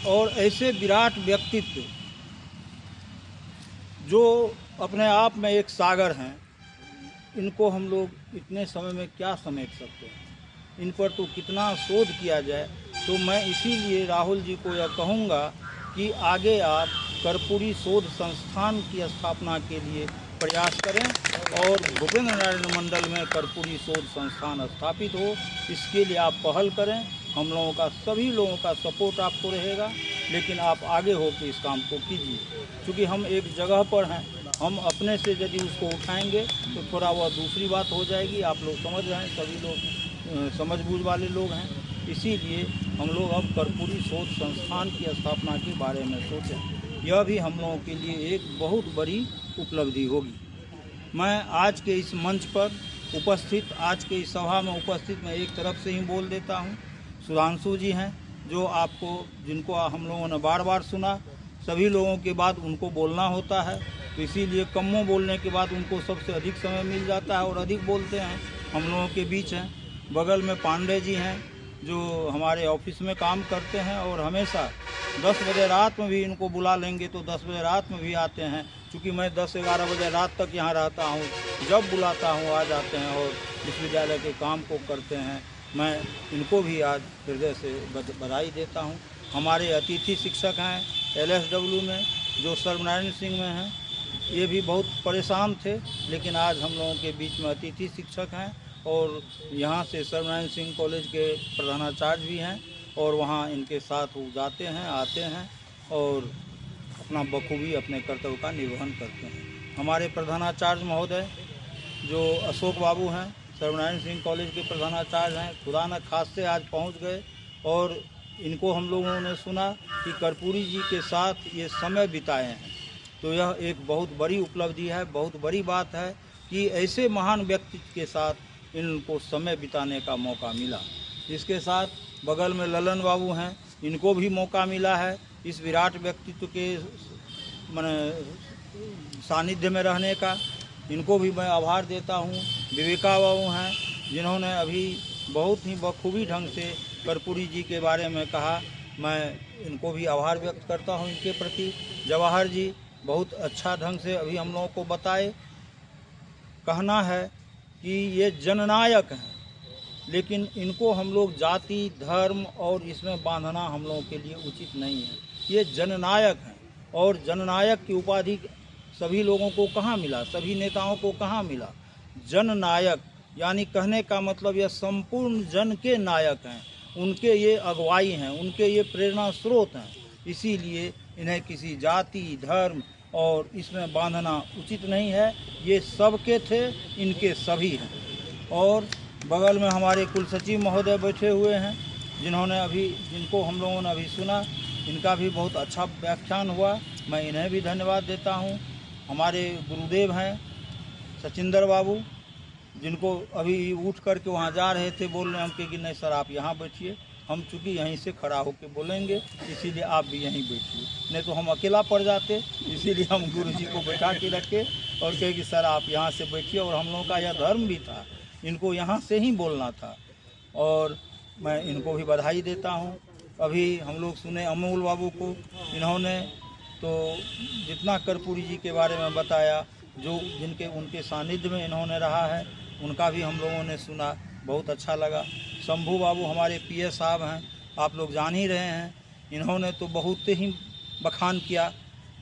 और ऐसे विराट व्यक्तित्व जो अपने आप में एक सागर हैं, इनको हम लोग इतने समय में क्या समेट सकते हैं। इन पर तो कितना शोध किया जाए। तो मैं इसीलिए राहुल जी को यह कहूँगा कि आगे आप कर्पूरी शोध संस्थान की स्थापना के लिए प्रयास करें और भूपेंद्र नारायण मंडल में कर्पूरी शोध संस्थान स्थापित हो, इसके लिए आप पहल करें। हम लोगों का, सभी लोगों का सपोर्ट आपको रहेगा, लेकिन आप आगे होकर इस काम को कीजिए। क्योंकि हम एक जगह पर हैं, हम अपने से यदि उसको उठाएंगे तो थोड़ा वह दूसरी बात हो जाएगी। आप लोग समझ रहे हैं, सभी लोग समझ बूझ वाले लोग हैं। इसीलिए हम लोग अब कर्पूरी शोध संस्थान की स्थापना के बारे में सोचें। यह भी हम लोगों के लिए एक बहुत बड़ी उपलब्धि होगी। मैं आज के इस मंच पर उपस्थित, आज के इस सभा में उपस्थित, मैं एक तरफ से ही बोल देता हूँ। सुधांशु जी हैं जो जिनको हम लोगों ने बार बार सुना, सभी लोगों के बाद उनको बोलना होता है, तो इसीलिए कमों बोलने के बाद उनको सबसे अधिक समय मिल जाता है और अधिक बोलते हैं। हम लोगों के बीच हैं, बगल में पांडे जी हैं जो हमारे ऑफिस में काम करते हैं और हमेशा 10 बजे रात में भी इनको बुला लेंगे तो 10 बजे रात में भी आते हैं। क्योंकि मैं 10-11 बजे रात तक यहाँ रहता हूँ, जब बुलाता हूँ आ जाते हैं और विश्वविद्यालय के काम को करते हैं। मैं इनको भी आज हृदय से बधाई देता हूँ। हमारे अतिथि शिक्षक हैं LSW में जो सर्वनारायण सिंह में हैं, ये भी बहुत परेशान थे, लेकिन आज हम लोगों के बीच में अतिथि शिक्षक हैं। और यहाँ से सर्वनारायण सिंह कॉलेज के प्रधानाचार्य भी हैं और वहाँ इनके साथ वो जाते हैं, आते हैं और अपना बखूबी अपने कर्तव्य का निर्वहन करते हैं। हमारे प्रधानाचार्य महोदय जो अशोक बाबू हैं, सर्वनारायण सिंह कॉलेज के प्रधानाचार्य हैं, खुदा न खास्ते आज पहुँच गए और इनको हम लोगों ने सुना कि कर्पूरी जी के साथ ये समय बिताए हैं। तो यह एक बहुत बड़ी उपलब्धि है, बहुत बड़ी बात है कि ऐसे महान व्यक्तित्व के साथ इनको समय बिताने का मौका मिला। इसके साथ बगल में ललन बाबू हैं, इनको भी मौका मिला है इस विराट व्यक्तित्व के सानिध्य में रहने का। इनको भी मैं आभार देता हूँ। विवेका बाबू हैं जिन्होंने अभी बहुत ही बखूबी ढंग से कर्पूरी जी के बारे में कहा, मैं इनको भी आभार व्यक्त करता हूँ इनके प्रति। जवाहर जी बहुत अच्छा ढंग से अभी हम लोगों को बताए। कहना है कि ये जननायक हैं, लेकिन इनको हम लोग जाति धर्म और इसमें बांधना हम लोगों के लिए उचित नहीं है। ये जननायक हैं और जननायक की उपाधि सभी लोगों को कहाँ मिला, सभी नेताओं को कहाँ मिला। जननायक यानी कहने का मतलब यह संपूर्ण जन के नायक हैं, उनके ये अगुवाई हैं, उनके ये प्रेरणा स्रोत हैं। इसीलिए इन्हें किसी जाति धर्म और इसमें बांधना उचित नहीं है। ये सबके थे, इनके सभी हैं। और बगल में हमारे कुलसचिव महोदय बैठे हुए हैं जिनको हम लोगों ने अभी सुना। इनका भी बहुत अच्छा व्याख्यान हुआ, मैं इन्हें भी धन्यवाद देता हूँ। हमारे गुरुदेव हैं सचिंदर बाबू, जिनको अभी उठ करके वहाँ जा रहे थे, बोल रहे हम कि नहीं सर आप यहाँ बैठिए, हम चूँकि यहीं से खड़ा होकर बोलेंगे इसीलिए आप भी यहीं बैठिए, नहीं तो हम अकेला पड़ जाते। इसीलिए हम गुरु जी को बैठा के रखे और कहे कि सर आप यहाँ से बैठिए। और हम लोगों का यह धर्म भी था, इनको यहाँ से ही बोलना था और मैं इनको भी बधाई देता हूँ। अभी हम लोग सुने अमोल बाबू को, इन्होंने तो जितना कर्पूरी जी के बारे में बताया, जो जिनके उनके सानिध्य में इन्होंने रहा है, उनका भी हम लोगों ने सुना, बहुत अच्छा लगा। शंभू बाबू हमारे पीएस साहब हैं, आप लोग जान ही रहे हैं, इन्होंने तो बहुत ही बखान किया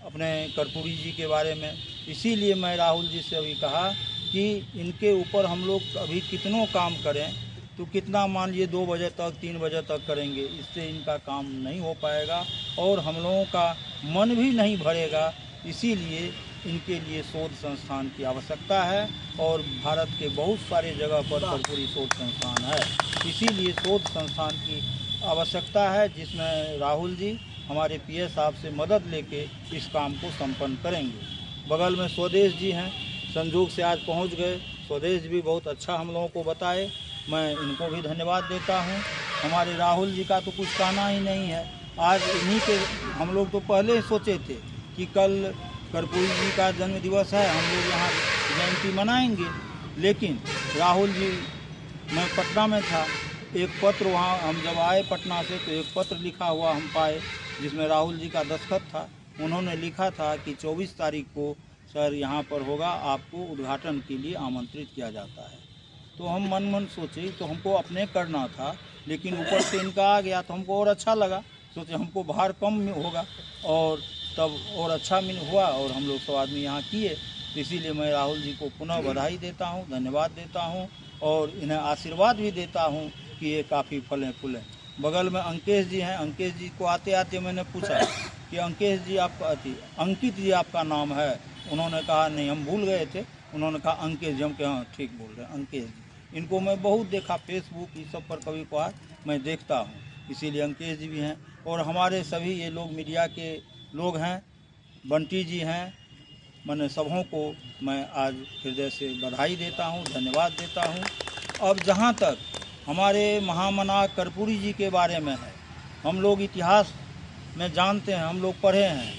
अपने कर्पूरी जी के बारे में। इसीलिए मैं राहुल जी से अभी कहा कि इनके ऊपर हम लोग अभी कितनों काम करें तो कितना मान लिए 2 बजे तक 3 बजे तक करेंगे, इससे इनका काम नहीं हो पाएगा और हम लोगों का मन भी नहीं भरेगा। इसीलिए इनके लिए शोध संस्थान की आवश्यकता है और भारत के बहुत सारे जगह पर कर्पूरी शोध संस्थान है, इसीलिए शोध संस्थान की आवश्यकता है, जिसमें राहुल जी हमारे पीएस साहब से मदद लेके इस काम को संपन्न करेंगे। बगल में स्वदेश जी हैं, संजोग से आज पहुंच गए। स्वदेश भी बहुत अच्छा हम लोगों को बताए, मैं इनको भी धन्यवाद देता हूं। हमारे राहुल जी का तो कुछ कहना ही नहीं है। आज इन्हीं के हम लोग तो पहले ही सोचे थे कि कल कर्पूरी जी का जन्म दिवस है, हम लोग यहाँ जयंती मनाएंगे, लेकिन राहुल जी, मैं पटना में था, एक पत्र वहाँ हम जब आए पटना से तो एक पत्र लिखा हुआ हम पाए जिसमें राहुल जी का दस्तखत था। उन्होंने लिखा था कि 24 तारीख को सर यहाँ पर होगा, आपको उद्घाटन के लिए आमंत्रित किया जाता है। तो हम मन सोचे, तो हमको अपने करना था, लेकिन ऊपर से इनका आ गया तो हमको और अच्छा लगा, सोचे हमको बाहर कम होगा और तब और अच्छा हुआ और हम लोग सब आदमी यहाँ किए। तो इसीलिए मैं राहुल जी को पुनः बधाई देता हूँ, धन्यवाद देता हूँ और इन्हें आशीर्वाद भी देता हूँ कि ये काफ़ी फलें फूलें। बगल में अंकेश जी हैं, अंकेश जी को आते आते मैंने पूछा कि अंकेश जी आपका अंकित जी आपका नाम है? उन्होंने कहा नहीं हम भूल गए थे, उन्होंने कहा अंकेश जी। हम कहे हाँ ठीक बोल रहे हैं अंकेश जी। इनको मैं बहुत देखा, फेसबुक ये सब पर कभी कभार मैं देखता हूँ, इसीलिए अंकेश जी भी हैं। और हमारे सभी ये लोग मीडिया के लोग हैं, बंटी जी हैं, मैंने सबों को मैं आज हृदय से बधाई देता हूँ, धन्यवाद देता हूँ। अब जहाँ तक हमारे महामना कर्पूरी जी के बारे में है, हम लोग इतिहास में जानते हैं, हम लोग पढ़े हैं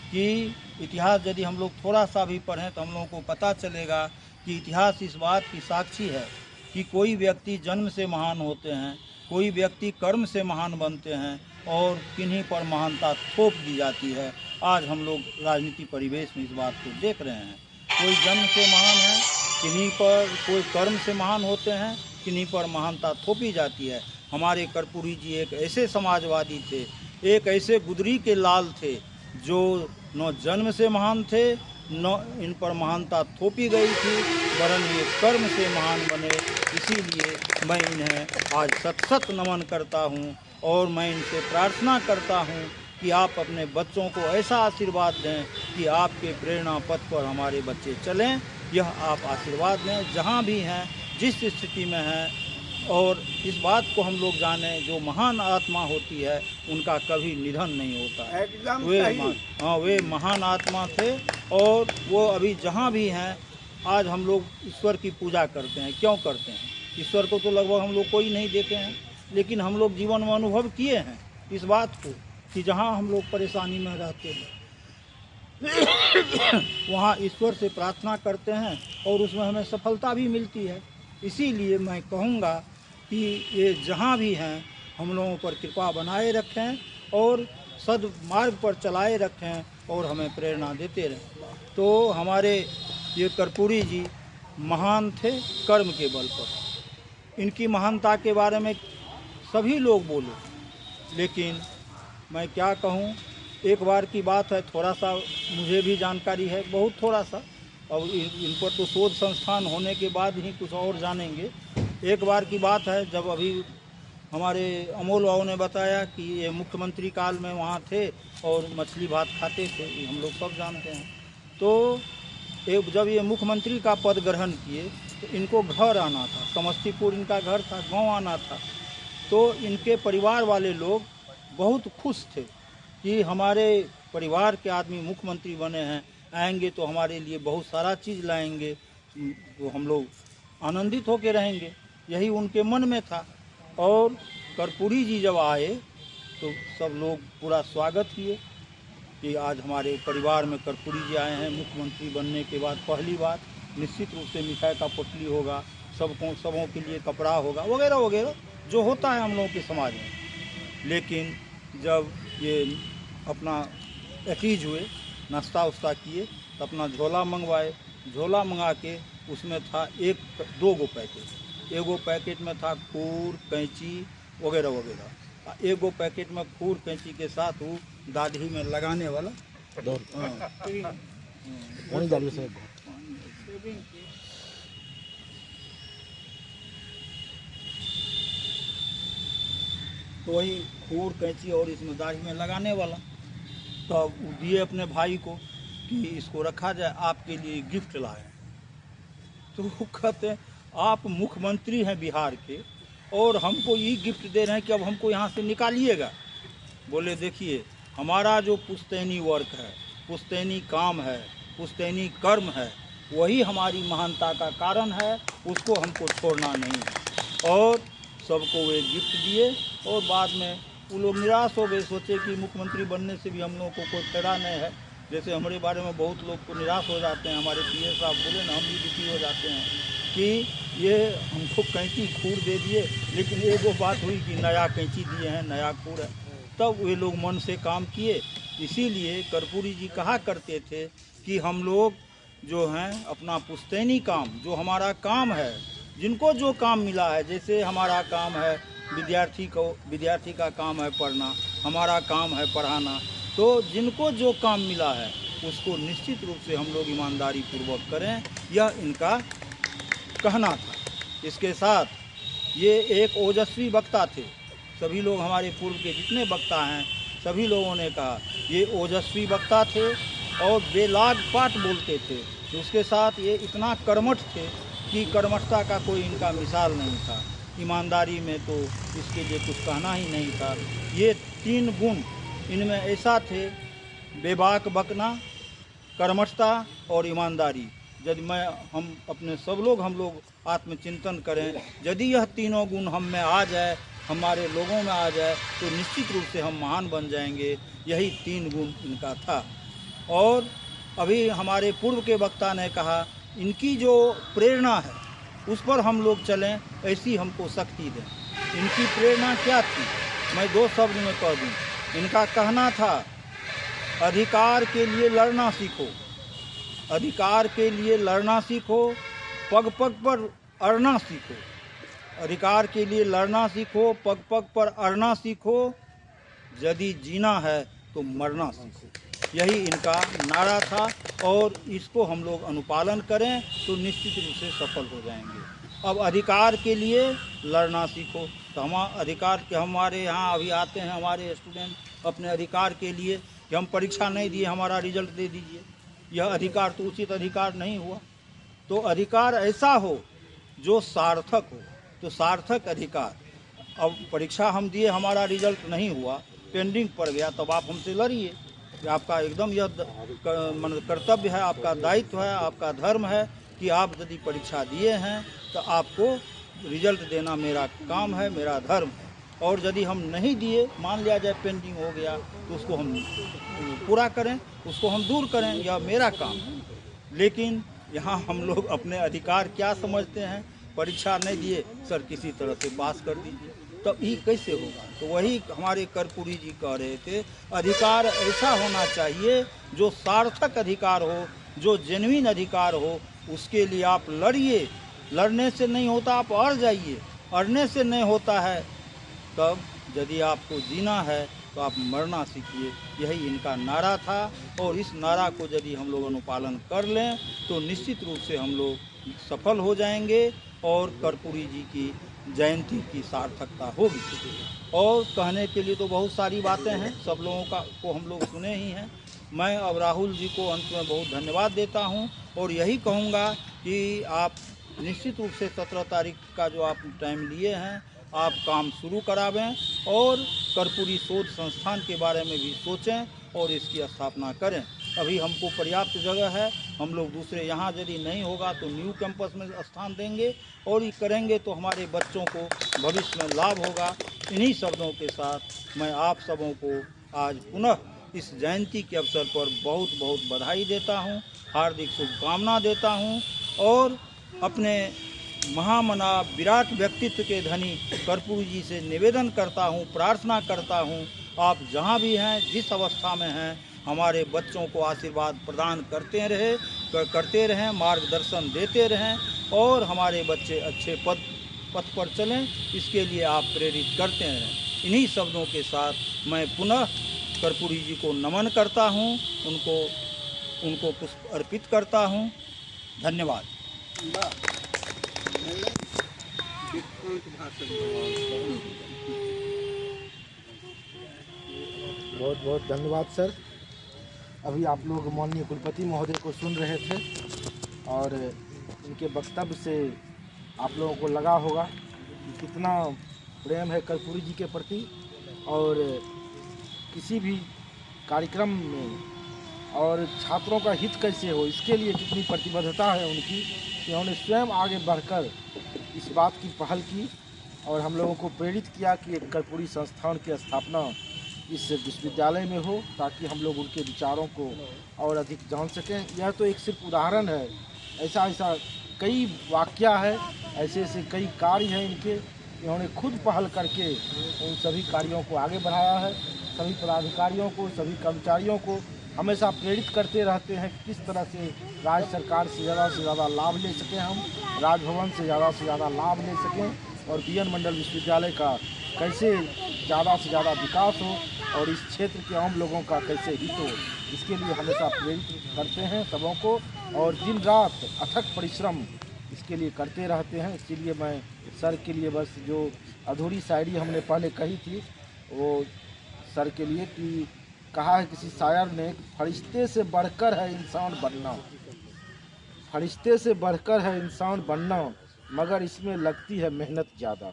कि इतिहास यदि हम लोग थोड़ा सा भी पढ़ें तो हम लोगों को पता चलेगा कि इतिहास इस बात की साक्षी है कि कोई व्यक्ति जन्म से महान होते हैं, कोई व्यक्ति कर्म से महान बनते हैं और किन्हीं पर महानता थोप दी जाती है। आज हम लोग राजनीति परिवेश में इस बात को देख रहे हैं, कोई जन्म से महान है, किन्हीं पर कोई कर्म से महान होते हैं, किन्हीं पर महानता थोपी जाती है। हमारे कर्पूरी जी एक ऐसे समाजवादी थे, एक ऐसे गुदरी के लाल थे जो न जन्म से महान थे, न इन पर महानता थोपी गई थी, वरन ये कर्म से महान बने। इसीलिए मैं इन्हें आज सत नमन करता हूँ और मैं इनसे प्रार्थना करता हूँ कि आप अपने बच्चों को ऐसा आशीर्वाद दें कि आपके प्रेरणा पथ पर हमारे बच्चे चलें। यह आप आशीर्वाद दें जहाँ भी हैं, जिस स्थिति में हैं, और इस बात को हम लोग जानें, जो महान आत्मा होती है उनका कभी निधन नहीं होता। वे महान आत्मा थे और वो अभी जहाँ भी हैं, आज हम लोग ईश्वर की पूजा करते हैं। क्यों करते हैं? ईश्वर को तो लगभग हम लोग कोई नहीं देखे हैं, लेकिन हम लोग जीवन में अनुभव किए हैं इस बात को कि जहाँ हम लोग परेशानी में रहते हैं, वहाँ ईश्वर से प्रार्थना करते हैं और उसमें हमें सफलता भी मिलती है। इसीलिए मैं कहूँगा कि ये जहाँ भी हैं हम लोगों पर कृपा बनाए रखें और सद्मार्ग पर चलाए रखें और हमें प्रेरणा देते रहें। तो हमारे ये कर्पूरी जी महान थे कर्म के बल पर। इनकी महानता के बारे में सभी लोग बोले, लेकिन मैं क्या कहूँ, एक बार की बात है, थोड़ा सा मुझे भी जानकारी है, बहुत थोड़ा सा। अब इन पर तो शोध संस्थान होने के बाद ही कुछ और जानेंगे। एक बार की बात है, जब अभी हमारे अमोल बाबू ने बताया कि ये मुख्यमंत्री काल में वहाँ थे और मछली भात खाते थे, ये हम लोग सब जानते हैं। तो जब ये मुख्यमंत्री का पद ग्रहण किए तो इनको घर आना था, समस्तीपुर इनका घर था, गांव आना था। तो इनके परिवार वाले लोग बहुत खुश थे कि हमारे परिवार के आदमी मुख्यमंत्री बने हैं, आएंगे तो हमारे लिए बहुत सारा चीज़ लाएंगे, तो हम लोग आनंदित होकर रहेंगे, यही उनके मन में था। और कर्पूरी जी जब आए तो सब लोग पूरा स्वागत किए कि आज हमारे परिवार में कर्पूरी जी आए हैं। मुख्यमंत्री बनने के बाद पहली बार निश्चित रूप से मिठाई का पोटली होगा, सबों के लिए कपड़ा होगा, वगैरह वगैरह जो होता है हम लोगों के समाज में। लेकिन जब ये अपना अकीज हुए, नाश्ता उस्ता किए, तो अपना झोला मंगवाए। झोला मंगा के उसमें था 1-2 गो पैकेट। एगो पैकेट में था खूर, कैंची वगैरह वगैरह। एगो पैकेट में खूर कैंची के साथ वो दाढ़ी में लगाने वाला तो वही खूर कैंची और इसमें दाढ़ी में लगाने वाला। तो दिए अपने भाई को कि इसको रखा जाए, आपके लिए गिफ्ट लाए। तो वो कहते हैं आप मुख्यमंत्री हैं बिहार के और हमको ये गिफ्ट दे रहे हैं कि अब हमको यहाँ से निकालिएगा। बोले देखिए, हमारा जो पुश्तैनी वर्क है, पुश्तैनी काम है, पुश्तैनी कर्म है, वही हमारी महानता का कारण है, उसको हमको छोड़ना नहीं है। और सबको वे गिफ्ट दिए और बाद में वो लोग निराश हो गए, सोचे कि मुख्यमंत्री बनने से भी हम लोगों को कोई फायदा नहीं है। जैसे हमारे बारे में बहुत लोग को निराश हो जाते हैं, हमारे पीए साहब बोले ना, हम भी दुखी हो जाते हैं कि ये हमको कैंची खूर दे दिए, लेकिन एक वो बात हुई कि नया कैंची दिए हैं, नया खूर है। तब वे लोग मन से काम किए। इसीलिए कर्पूरी जी कहा करते थे कि हम लोग जो हैं अपना पुश्तैनी काम, जो हमारा काम है, जिनको जो काम मिला है, जैसे हमारा काम है विद्यार्थी का काम है पढ़ना, हमारा काम है पढ़ाना, तो जिनको जो काम मिला है उसको निश्चित रूप से हम लोग ईमानदारी पूर्वक करें, यह इनका कहना था। इसके साथ ये एक ओजस्वी वक्ता थे। सभी लोग हमारे पूर्व के जितने वक्ता हैं सभी लोगों ने कहा ये ओजस्वी वक्ता थे और बेलाग पाठ बोलते थे। उसके साथ ये इतना कर्मठ थे कि कर्मठता का कोई इनका मिसाल नहीं था। ईमानदारी में तो इसके लिए कुछ कहना ही नहीं था। ये 3 गुण इनमें ऐसा थे, बेबाक बकना, कर्मठता और ईमानदारी। यदि हम अपने सब लोग हम लोग आत्मचिंतन करें, यदि यह तीनों गुण हम में आ जाए, हमारे लोगों में आ जाए, तो निश्चित रूप से हम महान बन जाएंगे। यही 3 गुण इनका था। और अभी हमारे पूर्व के वक्ता ने कहा इनकी जो प्रेरणा है उस पर हम लोग चलें, ऐसी हमको शक्ति दें। इनकी प्रेरणा क्या थी, मैं 2 शब्द में कह दूँ। इनका कहना था अधिकार के लिए लड़ना सीखो, अधिकार के लिए लड़ना सीखो, पग पग पर अड़ना सीखो। अधिकार के लिए लड़ना सीखो, पग पग पर अड़ना सीखो, यदि जीना है तो मरना सीखो। यही इनका नारा था और इसको हम लोग अनुपालन करें तो निश्चित रूप से सफल हो जाएंगे। अब अधिकार के लिए लड़ना सीखो, तो हमारे यहाँ अभी आते हैं हमारे स्टूडेंट अपने अधिकार के लिए कि हम परीक्षा नहीं दिए, हमारा रिजल्ट दे दीजिए। यह अधिकार तो उचित अधिकार नहीं हुआ। तो अधिकार ऐसा हो जो सार्थक हो, तो सार्थक अधिकार। अब परीक्षा हम दिए, हमारा रिजल्ट नहीं हुआ, पेंडिंग पड़ गया, तब आप हमसे लड़िए। आपका एकदम यह कर्तव्य है, आपका दायित्व है, आपका धर्म है कि आप यदि परीक्षा दिए हैं तो आपको रिजल्ट देना मेरा काम है, मेरा धर्म है। और यदि हम नहीं दिए, मान लिया जाए पेंडिंग हो गया, तो उसको हम पूरा करें, उसको हम दूर करें, यह मेरा काम है। लेकिन यहाँ हम लोग अपने अधिकार क्या समझते हैं, परीक्षा नहीं दिए सर किसी तरह से पास कर दीजिए, तब ये कैसे होगा। तो वही हमारे कर्पूरी जी कह रहे थे, अधिकार ऐसा होना चाहिए जो सार्थक अधिकार हो, जो जेन्युइन अधिकार हो, उसके लिए आप लड़िए। लड़ने से नहीं होता आप अड़ जाइए, अड़ने से नहीं होता है तब यदि आपको जीना है तो आप मरना सीखिए। यही इनका नारा था और इस नारा को यदि हम लोग अनुपालन कर लें तो निश्चित रूप से हम लोग सफल हो जाएंगे और कर्पूरी जी की जयंती की सार्थकता होगी। और कहने के लिए तो बहुत सारी बातें हैं, सब लोगों को हम लोग सुने ही हैं। मैं अब राहुल जी को अंत में बहुत धन्यवाद देता हूं और यही कहूंगा कि आप निश्चित रूप से 17 तारीख का जो आप टाइम लिए हैं, आप काम शुरू करावें और कर्पूरी शोध संस्थान के बारे में भी सोचें और इसकी स्थापना करें। अभी हमको पर्याप्त जगह है, हम लोग दूसरे यहाँ यदि नहीं होगा तो न्यू कैंपस में स्थान देंगे और ये करेंगे तो हमारे बच्चों को भविष्य में लाभ होगा। इन्हीं शब्दों के साथ मैं आप सबों को आज पुनः इस जयंती के अवसर पर बहुत बहुत बधाई देता हूँ, हार्दिक शुभकामना देता हूँ और अपने महामना विराट व्यक्तित्व के धनी कर्पूरी जी से निवेदन करता हूँ, प्रार्थना करता हूँ, आप जहाँ भी हैं, जिस अवस्था में हैं, हमारे बच्चों को आशीर्वाद प्रदान करते रहें, मार्गदर्शन देते रहें और हमारे बच्चे अच्छे पथ पर चलें, इसके लिए आप प्रेरित करते रहें। इन्हीं शब्दों के साथ मैं पुनः कर्पूरी जी को नमन करता हूँ, उनको पुष्प अर्पित करता हूँ। धन्यवाद। बहुत बहुत धन्यवाद सर। अभी आप लोग माननीय कुलपति महोदय को सुन रहे थे और उनके वक्तव्य से आप लोगों को लगा होगा कि कितना प्रेम है कर्पूरी जी के प्रति और किसी भी कार्यक्रम में और छात्रों का हित कैसे हो, इसके लिए कितनी प्रतिबद्धता है उनकी कि उन्होंने स्वयं आगे बढ़कर इस बात की पहल की और हम लोगों को प्रेरित किया कि एक कर्पूरी संस्थान की स्थापना इस विश्वविद्यालय में हो ताकि हम लोग उनके विचारों को और अधिक जान सकें। यह तो एक सिर्फ उदाहरण है, ऐसा कई वाक़या है, ऐसे कई कार्य हैं इनके, इन्होंने खुद पहल करके उन सभी कार्यों को आगे बढ़ाया है। सभी पदाधिकारियों को, सभी कर्मचारियों को हमेशा प्रेरित करते रहते हैं कि किस तरह से राज्य सरकार से ज़्यादा लाभ ले सकें, हम राजभवन से ज़्यादा लाभ ले सकें और बीएन मंडल विश्वविद्यालय का कैसे ज़्यादा से ज़्यादा विकास हो और इस क्षेत्र के आम लोगों का कैसे हित हो, इसके लिए हमेशा प्रेरित करते हैं सबों को और दिन रात अथक परिश्रम इसके लिए करते रहते हैं। इसीलिए मैं सर के लिए बस जो अधूरी शायरी हमने पहले कही थी वो सर के लिए कि कहा है किसी शायर ने, फरिश्ते से बढ़कर है इंसान बनना, फरिश्ते से बढ़कर है इंसान बनना, मगर इसमें लगती है मेहनत ज़्यादा।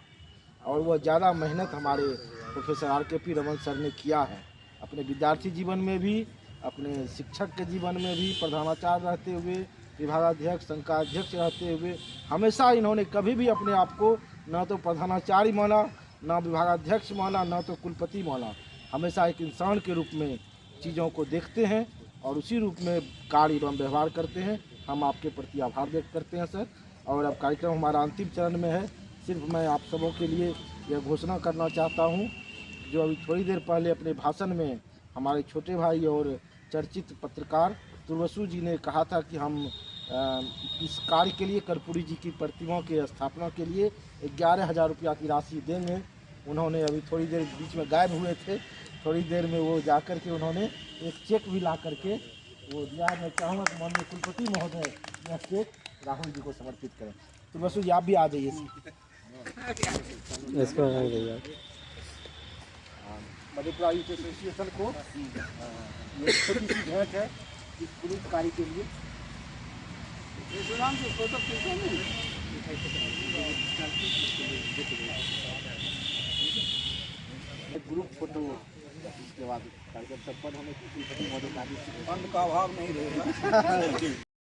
और वह ज़्यादा मेहनत हमारे प्रोफेसर RKP रमन सर ने किया है, अपने विद्यार्थी जीवन में भी, अपने शिक्षक के जीवन में भी, प्रधानाचार्य रहते हुए, विभागाध्यक्ष, संकाध्यक्ष रहते हुए हमेशा इन्होंने कभी भी अपने आप को न तो प्रधानाचार्य माना, न विभागाध्यक्ष माना, न तो कुलपति माना। हमेशा एक इंसान के रूप में चीज़ों को देखते हैं और उसी रूप में कार्य एवं व्यवहार करते हैं। हम आपके प्रति आभार व्यक्त करते हैं सर। और अब कार्यक्रम हमारा अंतिम चरण में है। सिर्फ मैं आप सबों के लिए यह घोषणा करना चाहता हूं, जो अभी थोड़ी देर पहले अपने भाषण में हमारे छोटे भाई और चर्चित पत्रकार तुर्वसु जी ने कहा था कि हम इस कार्य के लिए कर्पूरी जी की प्रतिमा के स्थापना के लिए 11,000 रुपया की राशि देंगे। उन्होंने अभी थोड़ी देर बीच में गायब हुए थे, थोड़ी देर में वो जाकर के उन्होंने एक चेक भी ला करके वो दिया। मैं चाहूँगा कि माननीय कुलपति महोदय यह चेक राहुल जी को समर्पित करें। तो बस आप भी आ जाइए इसको मधेपुरा यूथ एसोसिएशन को ये छोटी सी भेंट है इस पूरी कार्य के लिए। ग्रुप फोटो इसके बाद कार्यक्रम संपन्न होने की मदद का अभाव नहीं रहेगा।